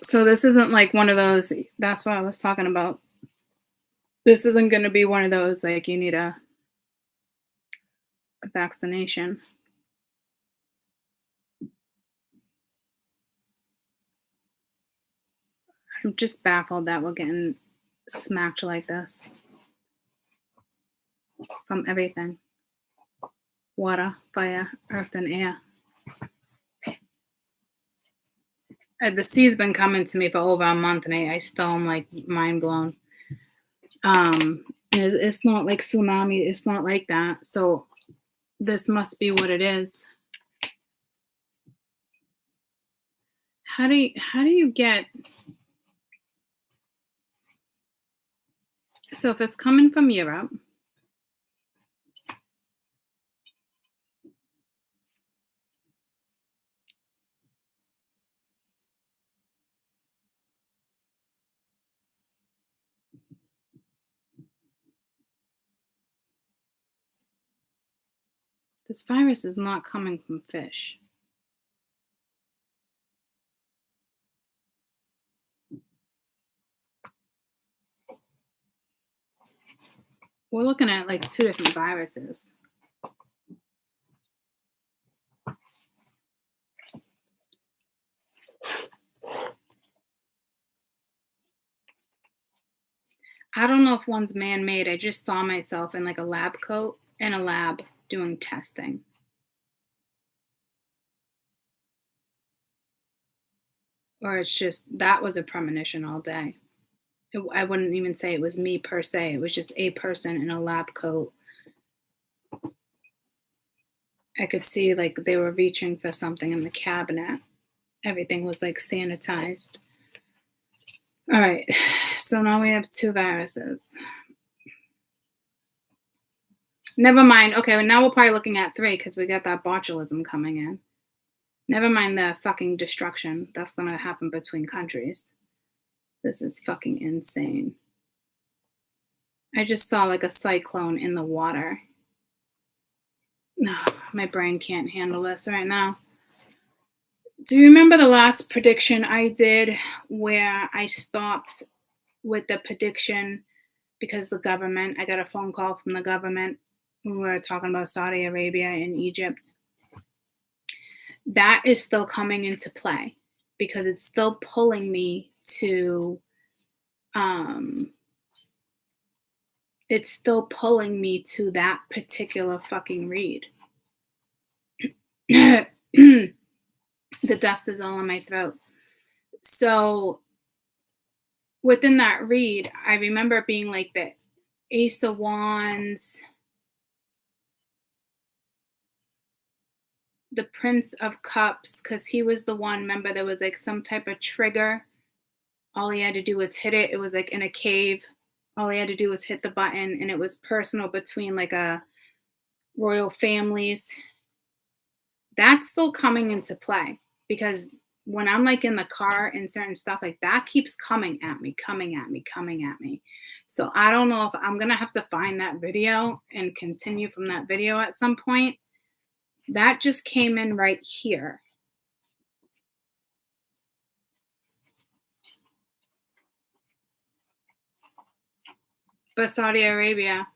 So this isn't like one of those, that's what I was talking about. This isn't going to be one of those, like you need a vaccination. I'm just baffled that we're getting smacked like this from everything. Water, fire, earth, and air. The sea's been coming to me for over a month, and I still am like mind blown. It's not like tsunami. It's not like that. So this must be what it is. How do you get? So if it's coming from Europe, this virus is not coming from fish. We're looking at like two different viruses. I don't know if one's man-made. I just saw myself in like a lab coat in a lab doing testing. Or it's just, that was a premonition all day. I wouldn't even say it was me per se. It was just a person in a lab coat. I could see like they were reaching for something in the cabinet. Everything was like sanitized. All right, so now we have two viruses. Never mind. Okay, well, now we're probably looking at three because we got that botulism coming in. Never mind the fucking destruction that's going to happen between countries. This is fucking insane. I just saw like a cyclone in the water. No, my brain can't handle this right now. Do you remember the last prediction I did where I stopped with the prediction because the government, I got a phone call from the government when we were talking about Saudi Arabia and Egypt. That is still coming into play because it's still pulling me to that particular fucking read. The dust is all in my throat. So within that read, I remember it being like the Ace of Wands, the Prince of Cups, because he was the one, remember there was like some type of trigger. All he had to do was hit it. It was like in a cave. All he had to do was hit the button, and it was personal between like a royal families. That's still coming into play because when I'm like in the car and certain stuff like that keeps coming at me. So I don't know if I'm going to have to find that video and continue from that video at some point. That just came in right here. But Saudi Arabia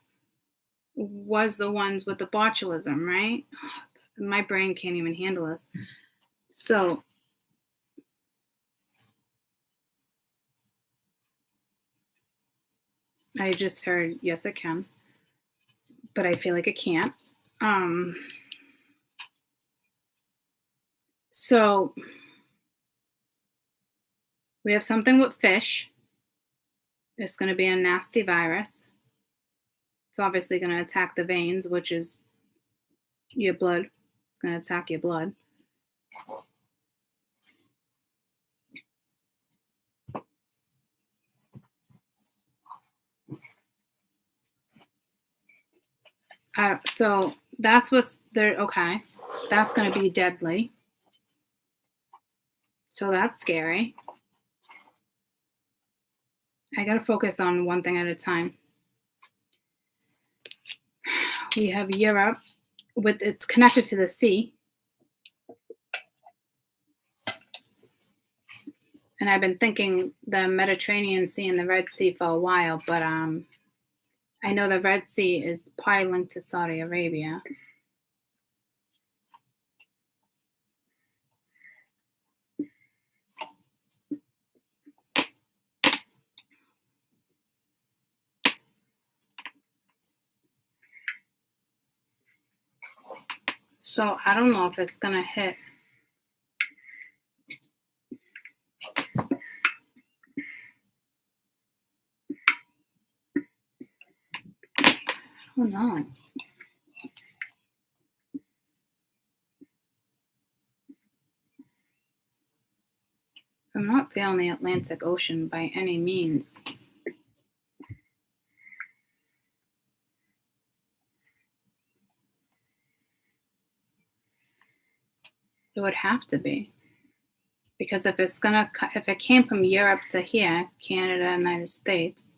was the ones with the botulism, right? My brain can't even handle this. So I just heard, yes, it can, but I feel like it can't. So we have something with fish. It's going to be a nasty virus. It's obviously going to attack the veins, which is your blood. It's going to attack your blood. So that's what's there. Okay. That's going to be deadly. So that's scary. I got to focus on one thing at a time. We have Europe, it's connected to the sea. And I've been thinking the Mediterranean Sea and the Red Sea for a while, but I know the Red Sea is probably linked to Saudi Arabia. So I don't know if it's going to hit. I don't know. I'm not feeling the Atlantic Ocean by any means. It would have to be. Because if it came from Europe to here, Canada, United States,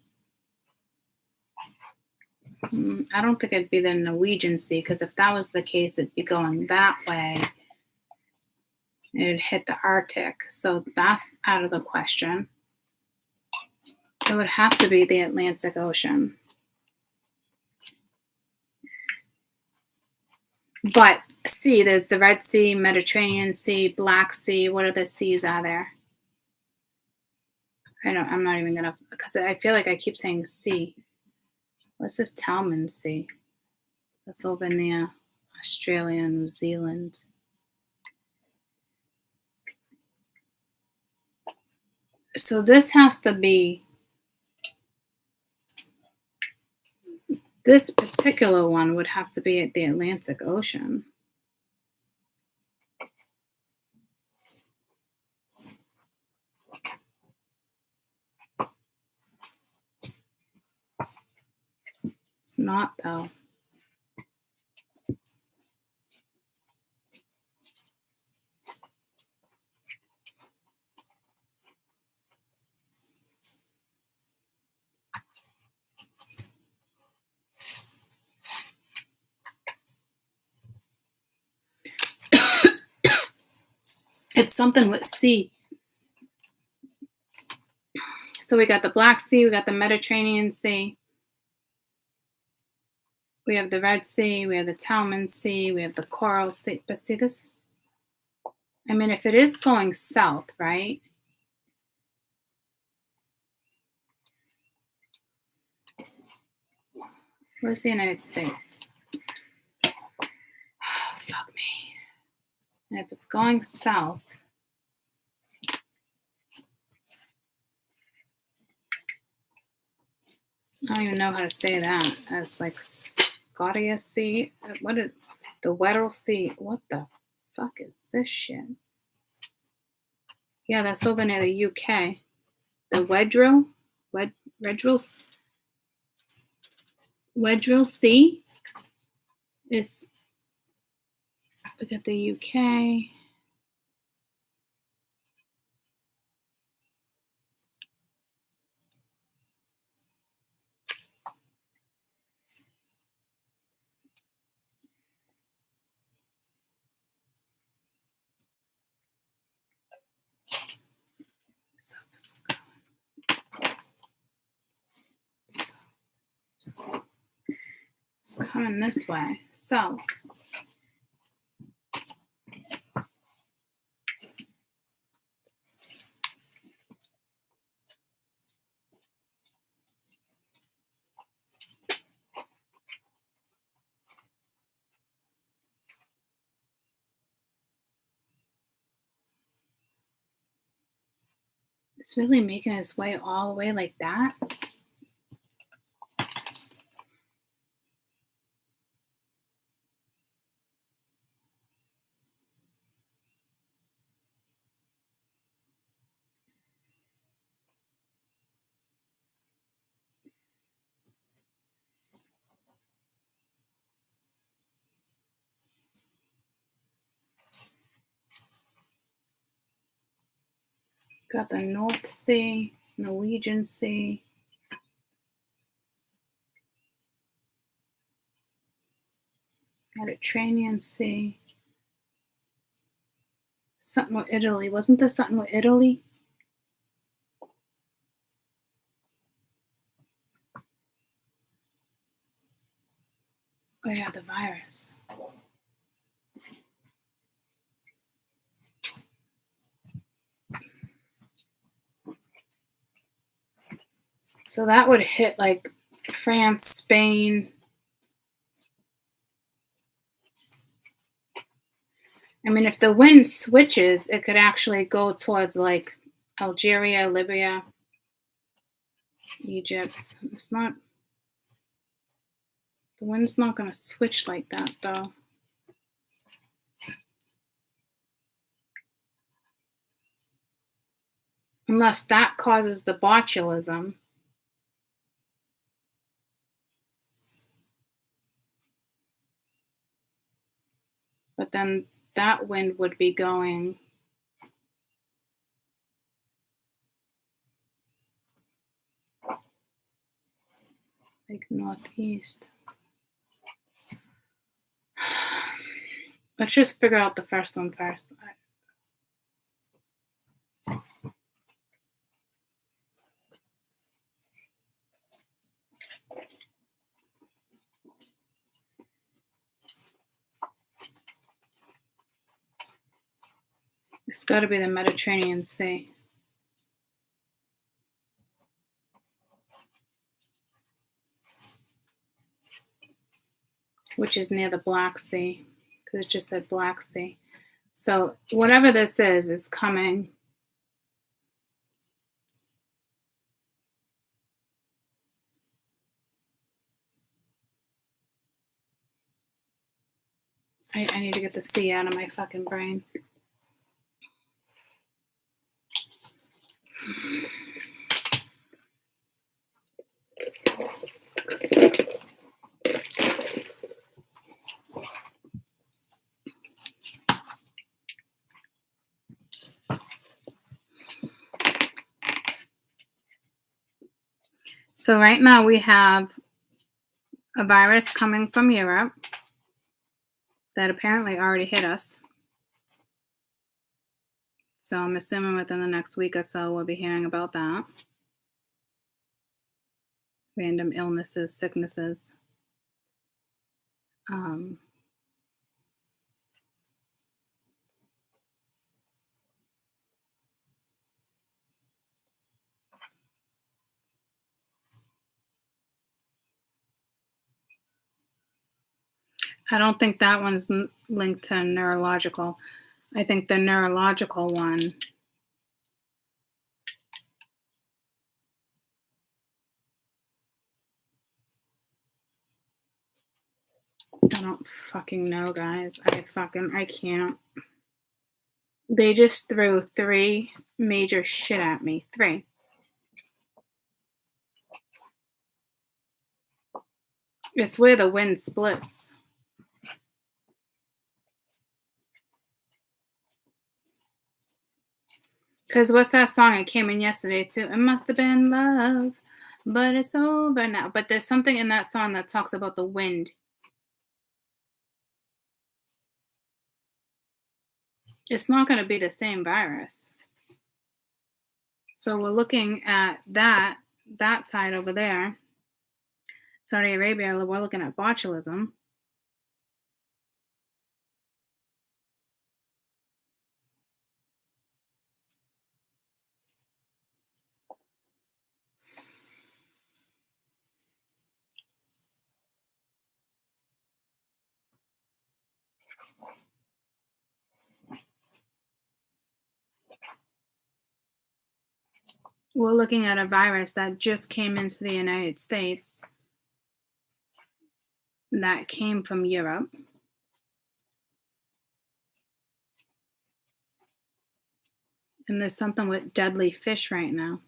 I don't think it'd be the Norwegian Sea, because if that was the case, it'd be going that way. It'd hit the Arctic, so that's out of the question. It would have to be the Atlantic Ocean. But sea, there's the Red Sea, Mediterranean Sea, Black Sea. What other seas are there? I'm not even gonna, because I feel like I keep saying sea. What's this Talman Sea? That's over near Australia and New Zealand. So this has to be, this particular one would have to be at the Atlantic Ocean. It's not, though. It's something with sea. So we got the Black Sea, we got the Mediterranean Sea. We have the Red Sea, we have the Talman Sea, we have the Coral Sea. But see, this is, I mean, if it is going south, right? Where's the United States? Oh, fuck me. And if it's going south, I don't even know how to say that. As like Scotia Sea. What is the Weddell Sea? What the fuck is this shit? Yeah, that's over near the UK. The Weddell Sea. It's, look at the UK. It's coming this way. So It's really making its way all the way like that. Got the North Sea, Norwegian Sea. Mediterranean Sea. Something with Italy. Wasn't there something with Italy? Oh yeah, the virus. So that would hit like France, Spain. I mean, if the wind switches, it could actually go towards like Algeria, Libya, Egypt. It's not, the wind's not going to switch like that though. Unless that causes the botulism. But then that wind would be going like northeast. Let's just figure out the first one first. It's got to be the Mediterranean Sea. Which is near the Black Sea, because it just said Black Sea. So whatever this is coming. I need to get the sea out of my fucking brain. So right now we have a virus coming from Europe that apparently already hit us. So I'm assuming within the next week or so we'll be hearing about that. Random illnesses, sicknesses. I don't think that one's linked to neurological. I think the neurological one I don't fucking know, guys. I can't. They just threw 3 major shit at me. 3. It's where the wind splits. Because what's that song? It came in yesterday too. It must have been love, but it's over now. But there's something in that song that talks about the wind. It's not going to be the same virus. So we're looking at that side over there. Saudi Arabia, we're looking at botulism. We're looking at a virus that just came into the United States that came from Europe. And there's something with deadly fish right now.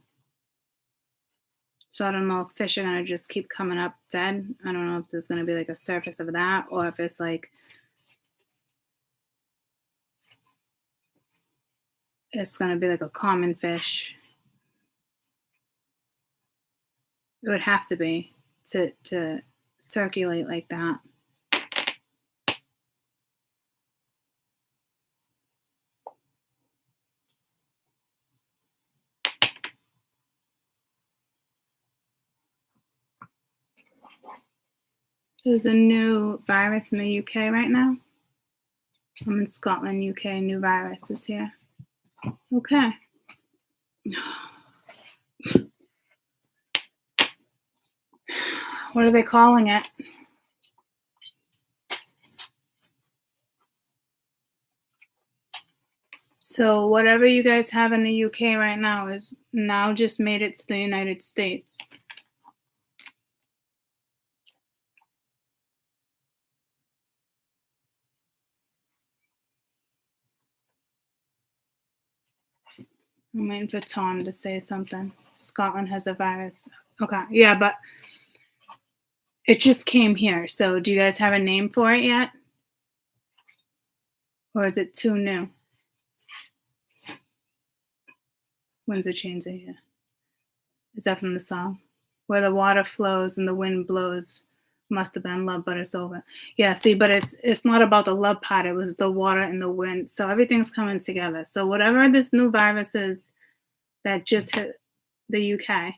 So I don't know if fish are going to just keep coming up dead. I don't know if there's going to be like a surface of that, or if it's like it's going to be like a common fish. It would have to be to circulate like that. There's a new virus in the UK right now. I'm in Scotland, UK. New virus is here. Okay. What are they calling it? So whatever you guys have in the UK right now is now just made it to the United States. I'm waiting for Tom to say something. Scotland has a virus. Okay, yeah, but it just came here. So do you guys have a name for it yet? Or is it too new? When's it changing here? Is that from the song? Where the water flows and the wind blows. Must have been love, but it's over. Yeah, see, but it's not about the love part. It was the water and the wind. So everything's coming together. So whatever this new virus is that just hit the UK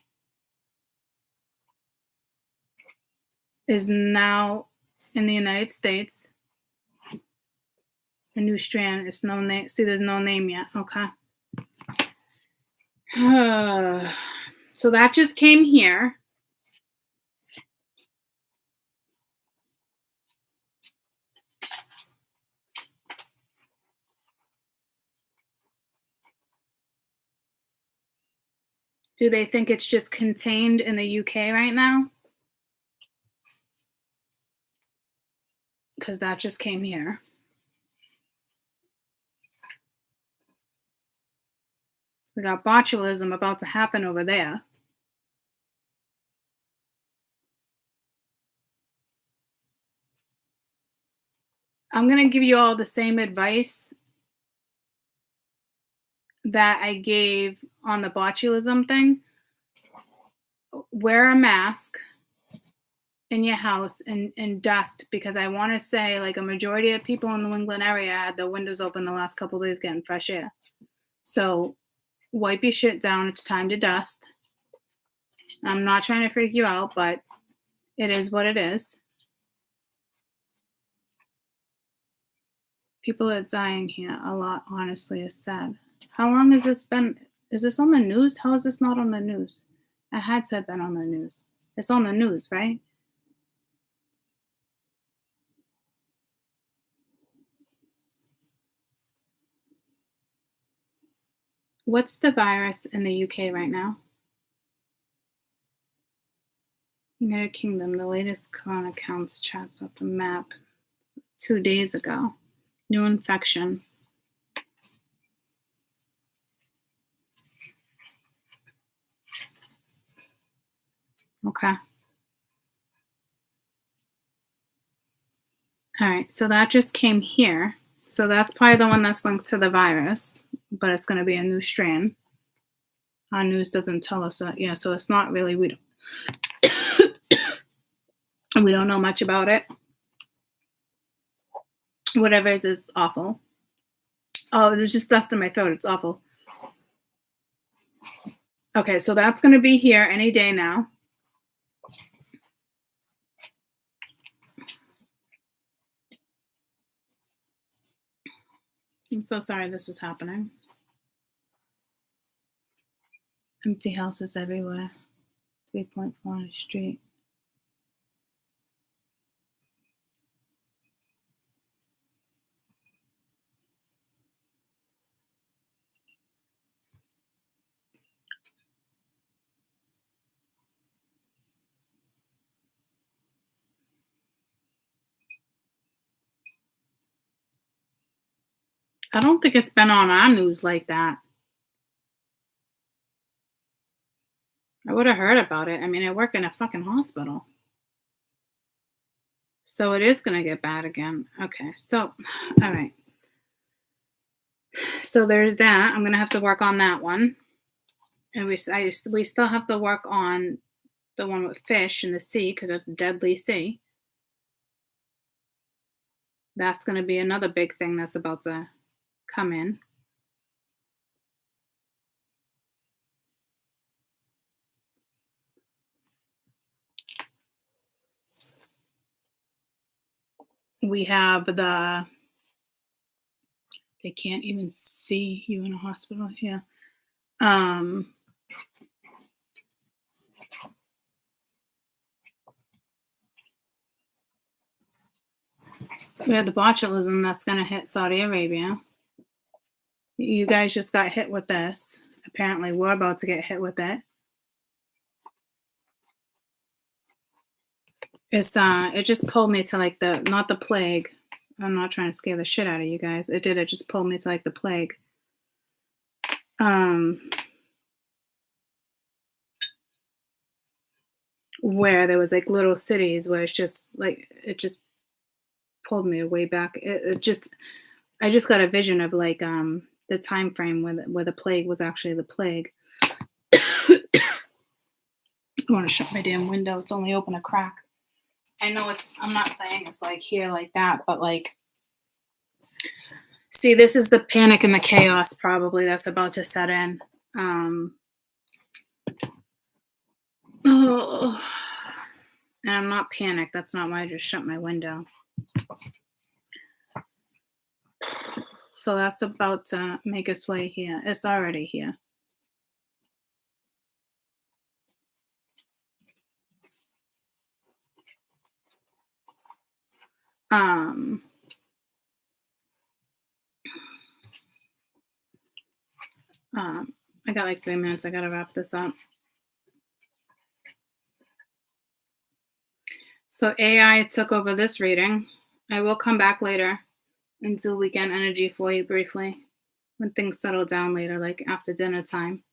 is now in the United States. A new strand. It's no name. See, there's no name yet. Okay. So that just came here. Do they think it's just contained in the UK right now? Because that just came here. We got botulism about to happen over there. I'm going to give you all the same advice that I gave on the botulism thing. Wear a mask in your house and dust, because I want to say like a majority of people in the New England area had their windows open the last couple of days getting fresh air. So wipe your shit down. It's time to dust. I'm not trying to freak you out, but it is what it is. People are dying here a lot, honestly. It's sad. How long has this been? Is this on the news? How is this not on the news? I had said been on the news. It's on the news, right? What's the virus in the UK right now? United Kingdom, the latest corona counts charts up the map 2 days ago. New infection. Okay. All right, so that just came here. So that's probably the one that's linked to the virus, but it's going to be a new strand. Our news doesn't tell us that. Yeah, so it's not really, we don't know much about it. Whatever it is awful. Oh, there's just dust in my throat. It's awful. Okay, so that's going to be here any day now. I'm so sorry this is happening. Empty houses everywhere. 3.4 on the street. I don't think it's been on our news like that. I would have heard about it. I mean, I work in a fucking hospital. So it is going to get bad again. Okay. So, all right. So there's that. I'm going to have to work on that one. And we still have to work on the one with fish in the sea because it's a deadly sea. That's going to be another big thing that's about to come in. We have they can't even see you in a hospital here. We have the botulism that's going to hit Saudi Arabia. You guys just got hit with this. Apparently, we're about to get hit with it. It just pulled me to like not the plague. I'm not trying to scare the shit out of you guys. It just pulled me to like the plague. Where there was like little cities where it's just like, it just pulled me way back. I just got a vision of like, the time frame where the plague was actually the plague. I want to shut my damn window. It's only open a crack. I know I'm not saying it's like here like that, but like, see, this is the panic and the chaos probably that's about to set in. And I'm not panicked. That's not why I just shut my window. So that's about to make its way here. It's already here. I got like 3 minutes. I gotta wrap this up. So AI took over this reading. I will come back later and do weekend energy for you briefly when things settle down later, like after dinner time.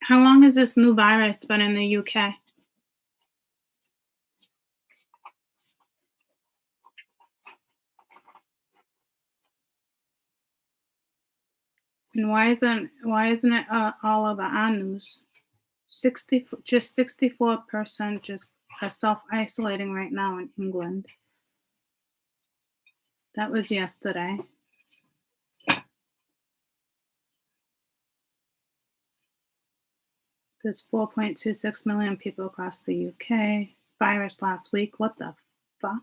How long has this new virus been in the UK? And why isn't it all over our news? 64% just are self-isolating right now in England. That was yesterday. There's 4.26 million people across the UK. Virus last week. What the fuck?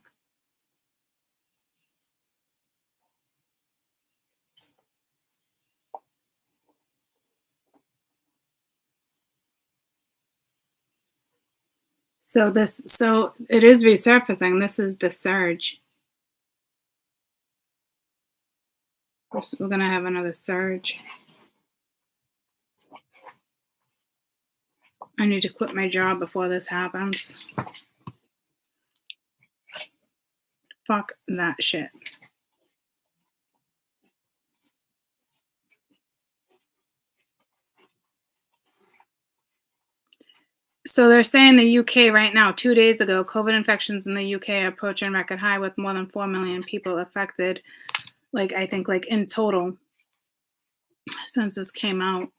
So it is resurfacing. This is the surge. We're gonna have another surge. I need to quit my job before this happens. Fuck that shit. So they're saying the UK right now, 2 days ago, COVID infections in the UK are approaching record high with more than 4 million people affected. Like, I think like in total since this came out.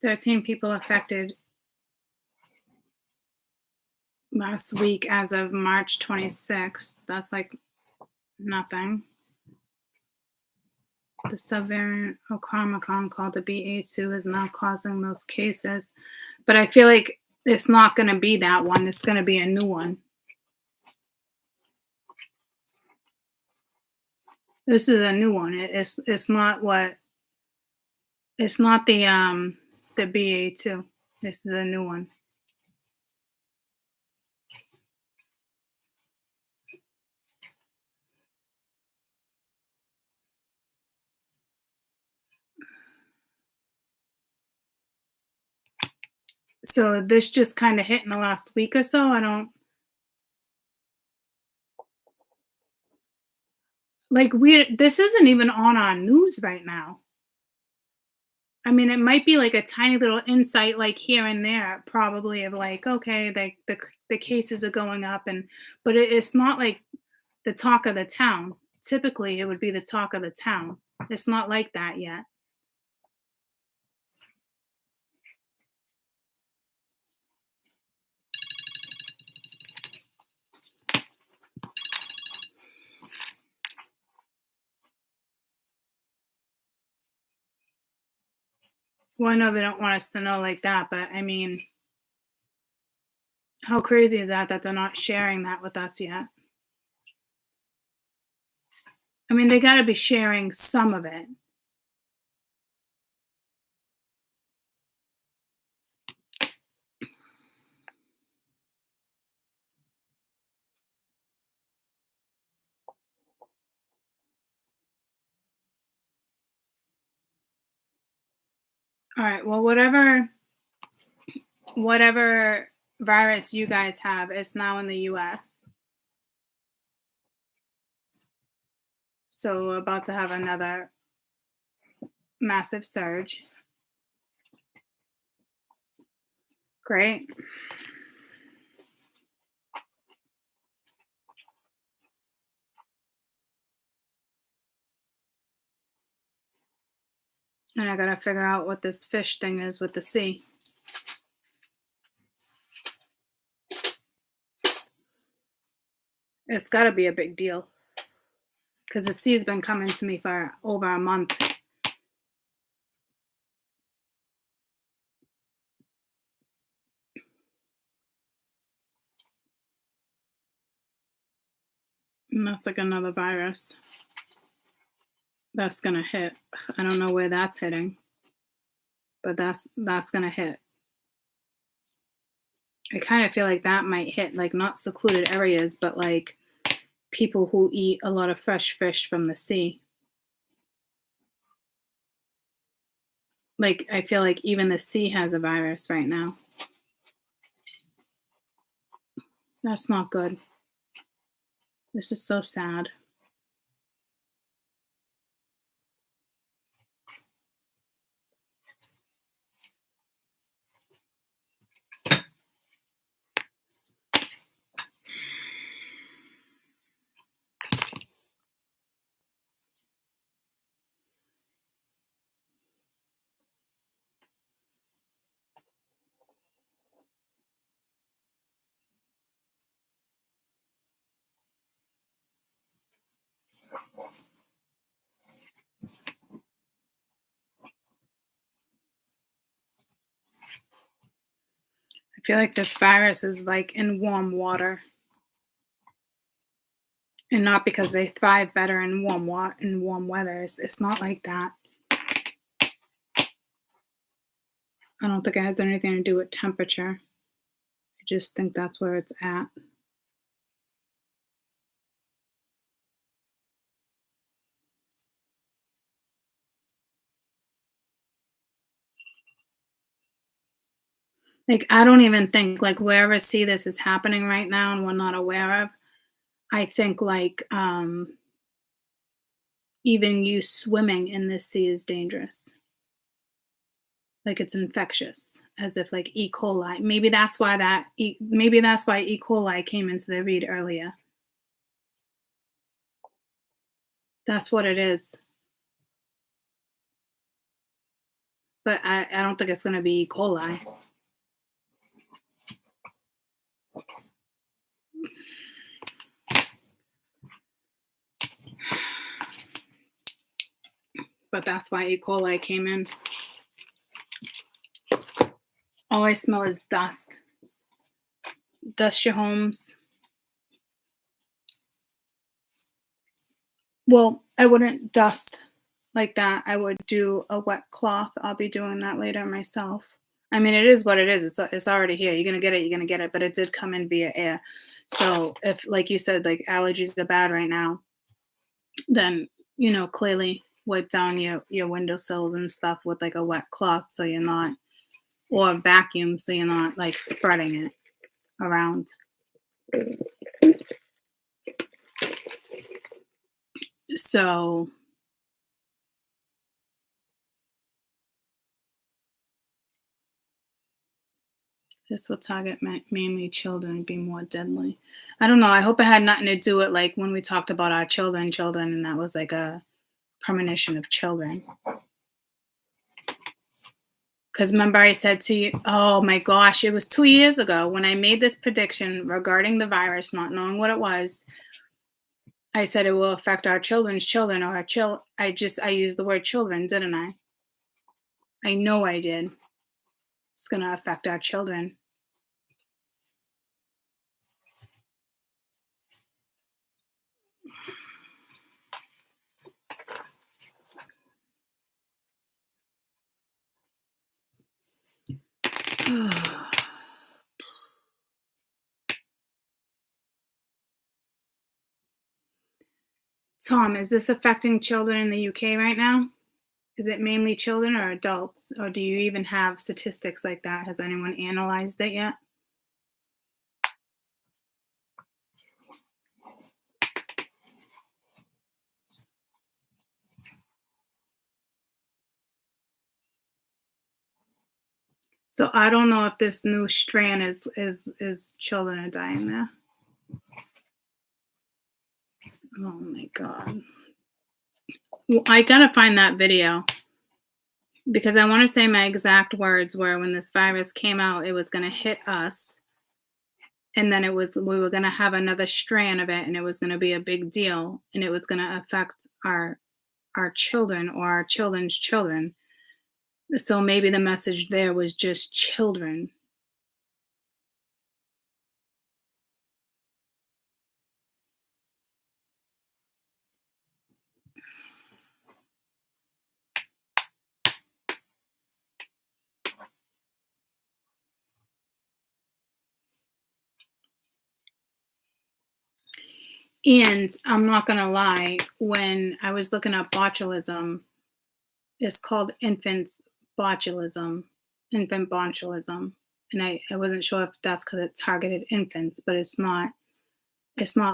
13 people affected last week as of March 26th. That's like nothing. The subvariant Omicron called the BA2 is now causing most cases. But I feel like it's not going to be that one. It's going to be a new one. This is a new one. It's not what. It's not the BA2. This is a new one. So this just kind of hit in the last week or so. I don't like this isn't even on our news right now. I mean, it might be like a tiny little insight, like here and there, probably of like, okay, like the cases are going up, but it's not like the talk of the town. Typically, it would be the talk of the town. It's not like that yet. Well, I know they don't want us to know like that, but I mean, how crazy is that they're not sharing that with us yet? I mean, they got to be sharing some of it. All right. Well, whatever virus you guys have is now in the US. So we're about to have another massive surge. Great. And I got to figure out what this fish thing is with the C. It's got to be a big deal. Because the C has been coming to me for over a month. And that's like another virus. That's going to hit. I don't know where that's hitting. But that's going to hit. I kind of feel like that might hit, like, not secluded areas, but like people who eat a lot of fresh fish from the sea. Like, I feel like even the sea has a virus right now. That's not good. This is so sad. I feel like this virus is like in warm water. And not because they thrive better in warm weather. It's not like that. I don't think it has anything to do with temperature. I just think that's where it's at. Like, I don't even think, like, wherever see this is happening right now and we're not aware of, I think like even you swimming in this sea is dangerous. Like, it's infectious, as if like E. coli. Maybe that's why E. coli came into the read earlier. That's what it is. But I don't think it's going to be E. coli. But that's why E. coli came in. All I smell is dust. Dust your homes. Well, I wouldn't dust like that. I would do a wet cloth. I'll be doing that later myself. I mean, it is what it is. It's already here. You're gonna get it. You're gonna get it. But it did come in via air. So if, like you said, like allergies are bad right now, then clearly wipe down your windowsills and stuff with like a wet cloth, so you're not, or a vacuum, so you're not like spreading it around. So this will target mainly children, be more deadly. I don't know. I hope it had nothing to do with like when we talked about our children, and that was like a premonition of children. Because remember I said to you, oh my gosh, it was 2 years ago when I made this prediction regarding the virus, not knowing what it was. I said it will affect our children's children, or I used the word children, didn't I? I know I did. It's going to affect our children. Tom, is this affecting children in the UK right now? Is it mainly children or adults? Or do you even have statistics like that? Has anyone analyzed it yet? So I don't know if this new strand is children are dying there. Oh my God. Well, I gotta find that video because I want to say my exact words were when this virus came out, it was gonna hit us, and then we were gonna have another strand of it, and it was gonna be a big deal, and it was gonna affect our children or our children's children. So maybe the message there was just children. And I'm not gonna lie, when I was looking at botulism, it's called infant botulism. And I wasn't sure if that's because it targeted infants, but it's not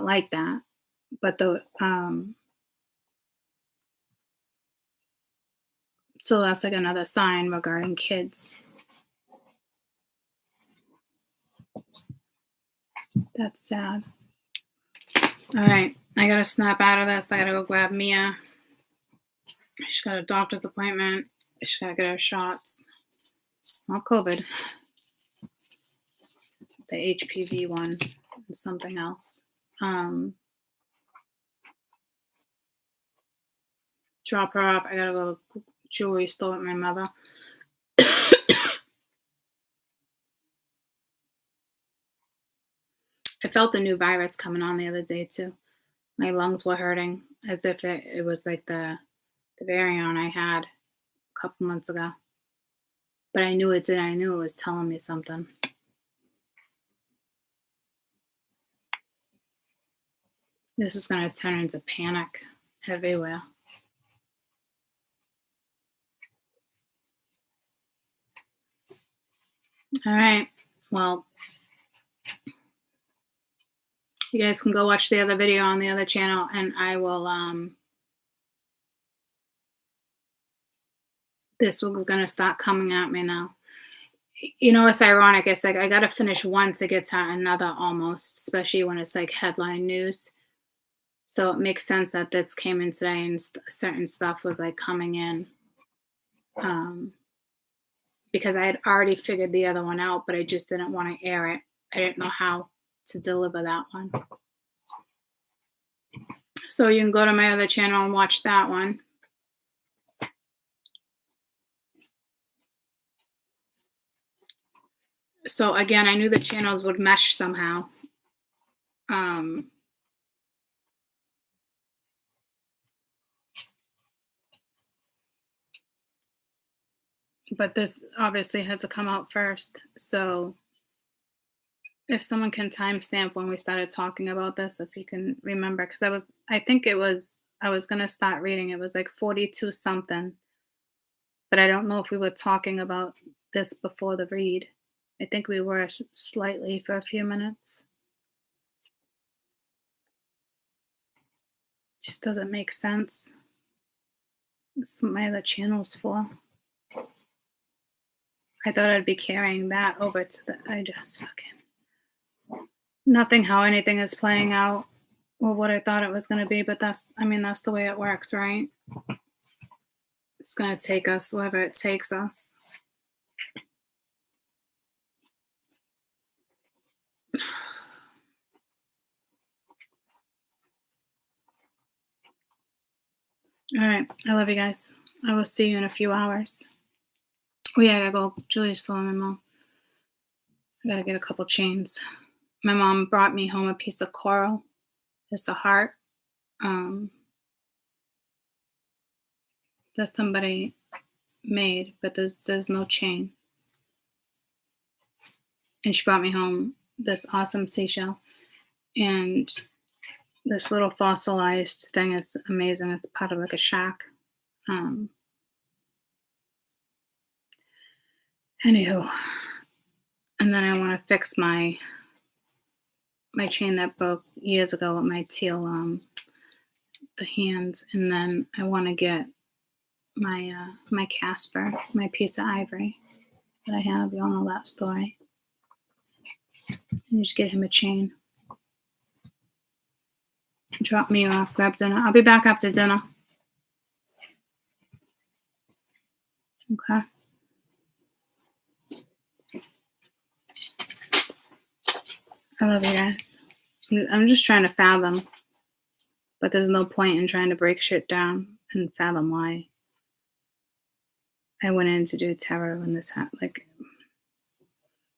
like that. But so that's like another sign regarding kids. That's sad. All right, I gotta snap out of this. I gotta go grab Mia. She's got a doctor's appointment. She's gotta get her shots. Not COVID. The HPV one and something else. Drop her off. I gotta go to the jewelry store with my mother. I felt a new virus coming on the other day too. My lungs were hurting as if it was like the variant I had a couple months ago. But I knew it did. I knew it was telling me something. This is going to turn into panic everywhere. All right. Well, you guys can go watch the other video on the other channel, and I will, this was going to start coming at me now. It's ironic. It's like I got to finish one to get to another almost, especially when it's like headline news. So it makes sense that this came in today and certain stuff was like coming in. Because I had already figured the other one out, but I just didn't want to air it. I didn't know how to deliver that one. So you can go to my other channel and watch that one. So again, I knew the channels would mesh somehow. Um, but this obviously had to come out first. So if someone can timestamp when we started talking about this, if you can remember, because I was going to start reading. It was like 42 something, but I don't know if we were talking about this before the read. I think we were slightly for a few minutes. Just doesn't make sense. That's what my other channel's for. I thought I'd be carrying that over to the. I just fucking. Nothing how anything is playing out or what I thought it was going to be, but that's the way it works, right? It's going to take us wherever it takes us. All right. I love you guys. I will see you in a few hours. Oh, yeah, I gotta go. Julie's slowing my mom. I gotta get a couple chains. My mom brought me home a piece of coral. It's a heart. That somebody made, but there's no chain. And she brought me home this awesome seashell. And this little fossilized thing is amazing. It's part of like a shack. Anywho, and then I want to fix my chain that broke years ago with my teal, the hands, and then I want to get my my Casper, my piece of ivory that I have. You all know that story. And just get him a chain. Drop me off, grab dinner. I'll be back after dinner. Okay. I love you guys. I'm just trying to fathom, but there's no point in trying to break shit down and fathom why I went in to do tarot in this like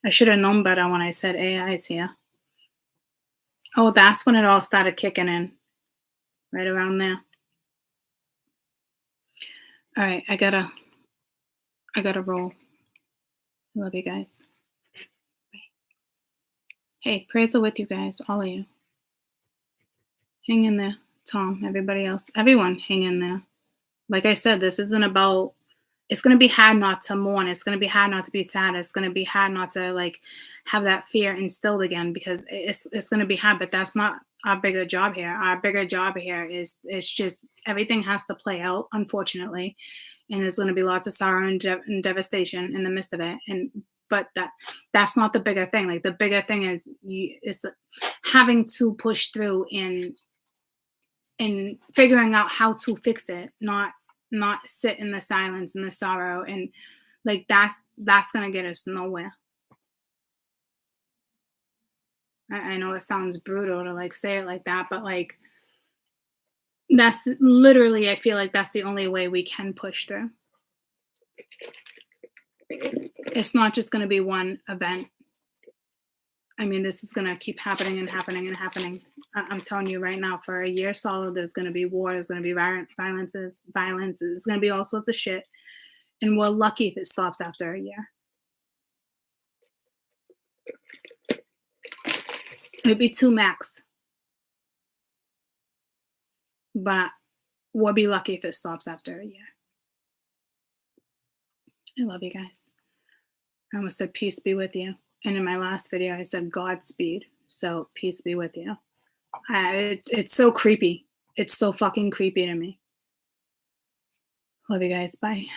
I should have known better when I said AI is here. Oh, that's when it all started kicking in. Right around there. All right, I gotta roll. I love you guys. Bye. Hey, prayers are with you guys, all of you. Hang in there, Tom, everybody else. Everyone hang in there. Like I said, this isn't about, it's going to be hard not to mourn. It's going to be hard not to be sad. It's going to be hard not to like have that fear instilled again, because it's going to be hard, but that's not our bigger job here. Our bigger job here is just everything has to play out, unfortunately. And there's going to be lots of sorrow and devastation in the midst of it. But that's not the bigger thing. Like the bigger thing is having to push through in figuring out how to fix it, not sit in the silence and the sorrow, and like that's gonna get us nowhere. I know it sounds brutal to like say it like that, but like that's literally, I feel like that's the only way we can push through. It's not just gonna be one event. I mean, this is gonna keep happening and happening and happening. I'm telling you right now, for a year solid, there's going to be war, there's going to be violence, there's going to be all sorts of shit. And we're lucky if it stops after a year. It'd be 2 max. But we'll be lucky if it stops after a year. I love you guys. I almost said peace be with you. And in my last video, I said Godspeed. So peace be with you. It's so creepy. It's so fucking creepy to me. Love you guys. Bye.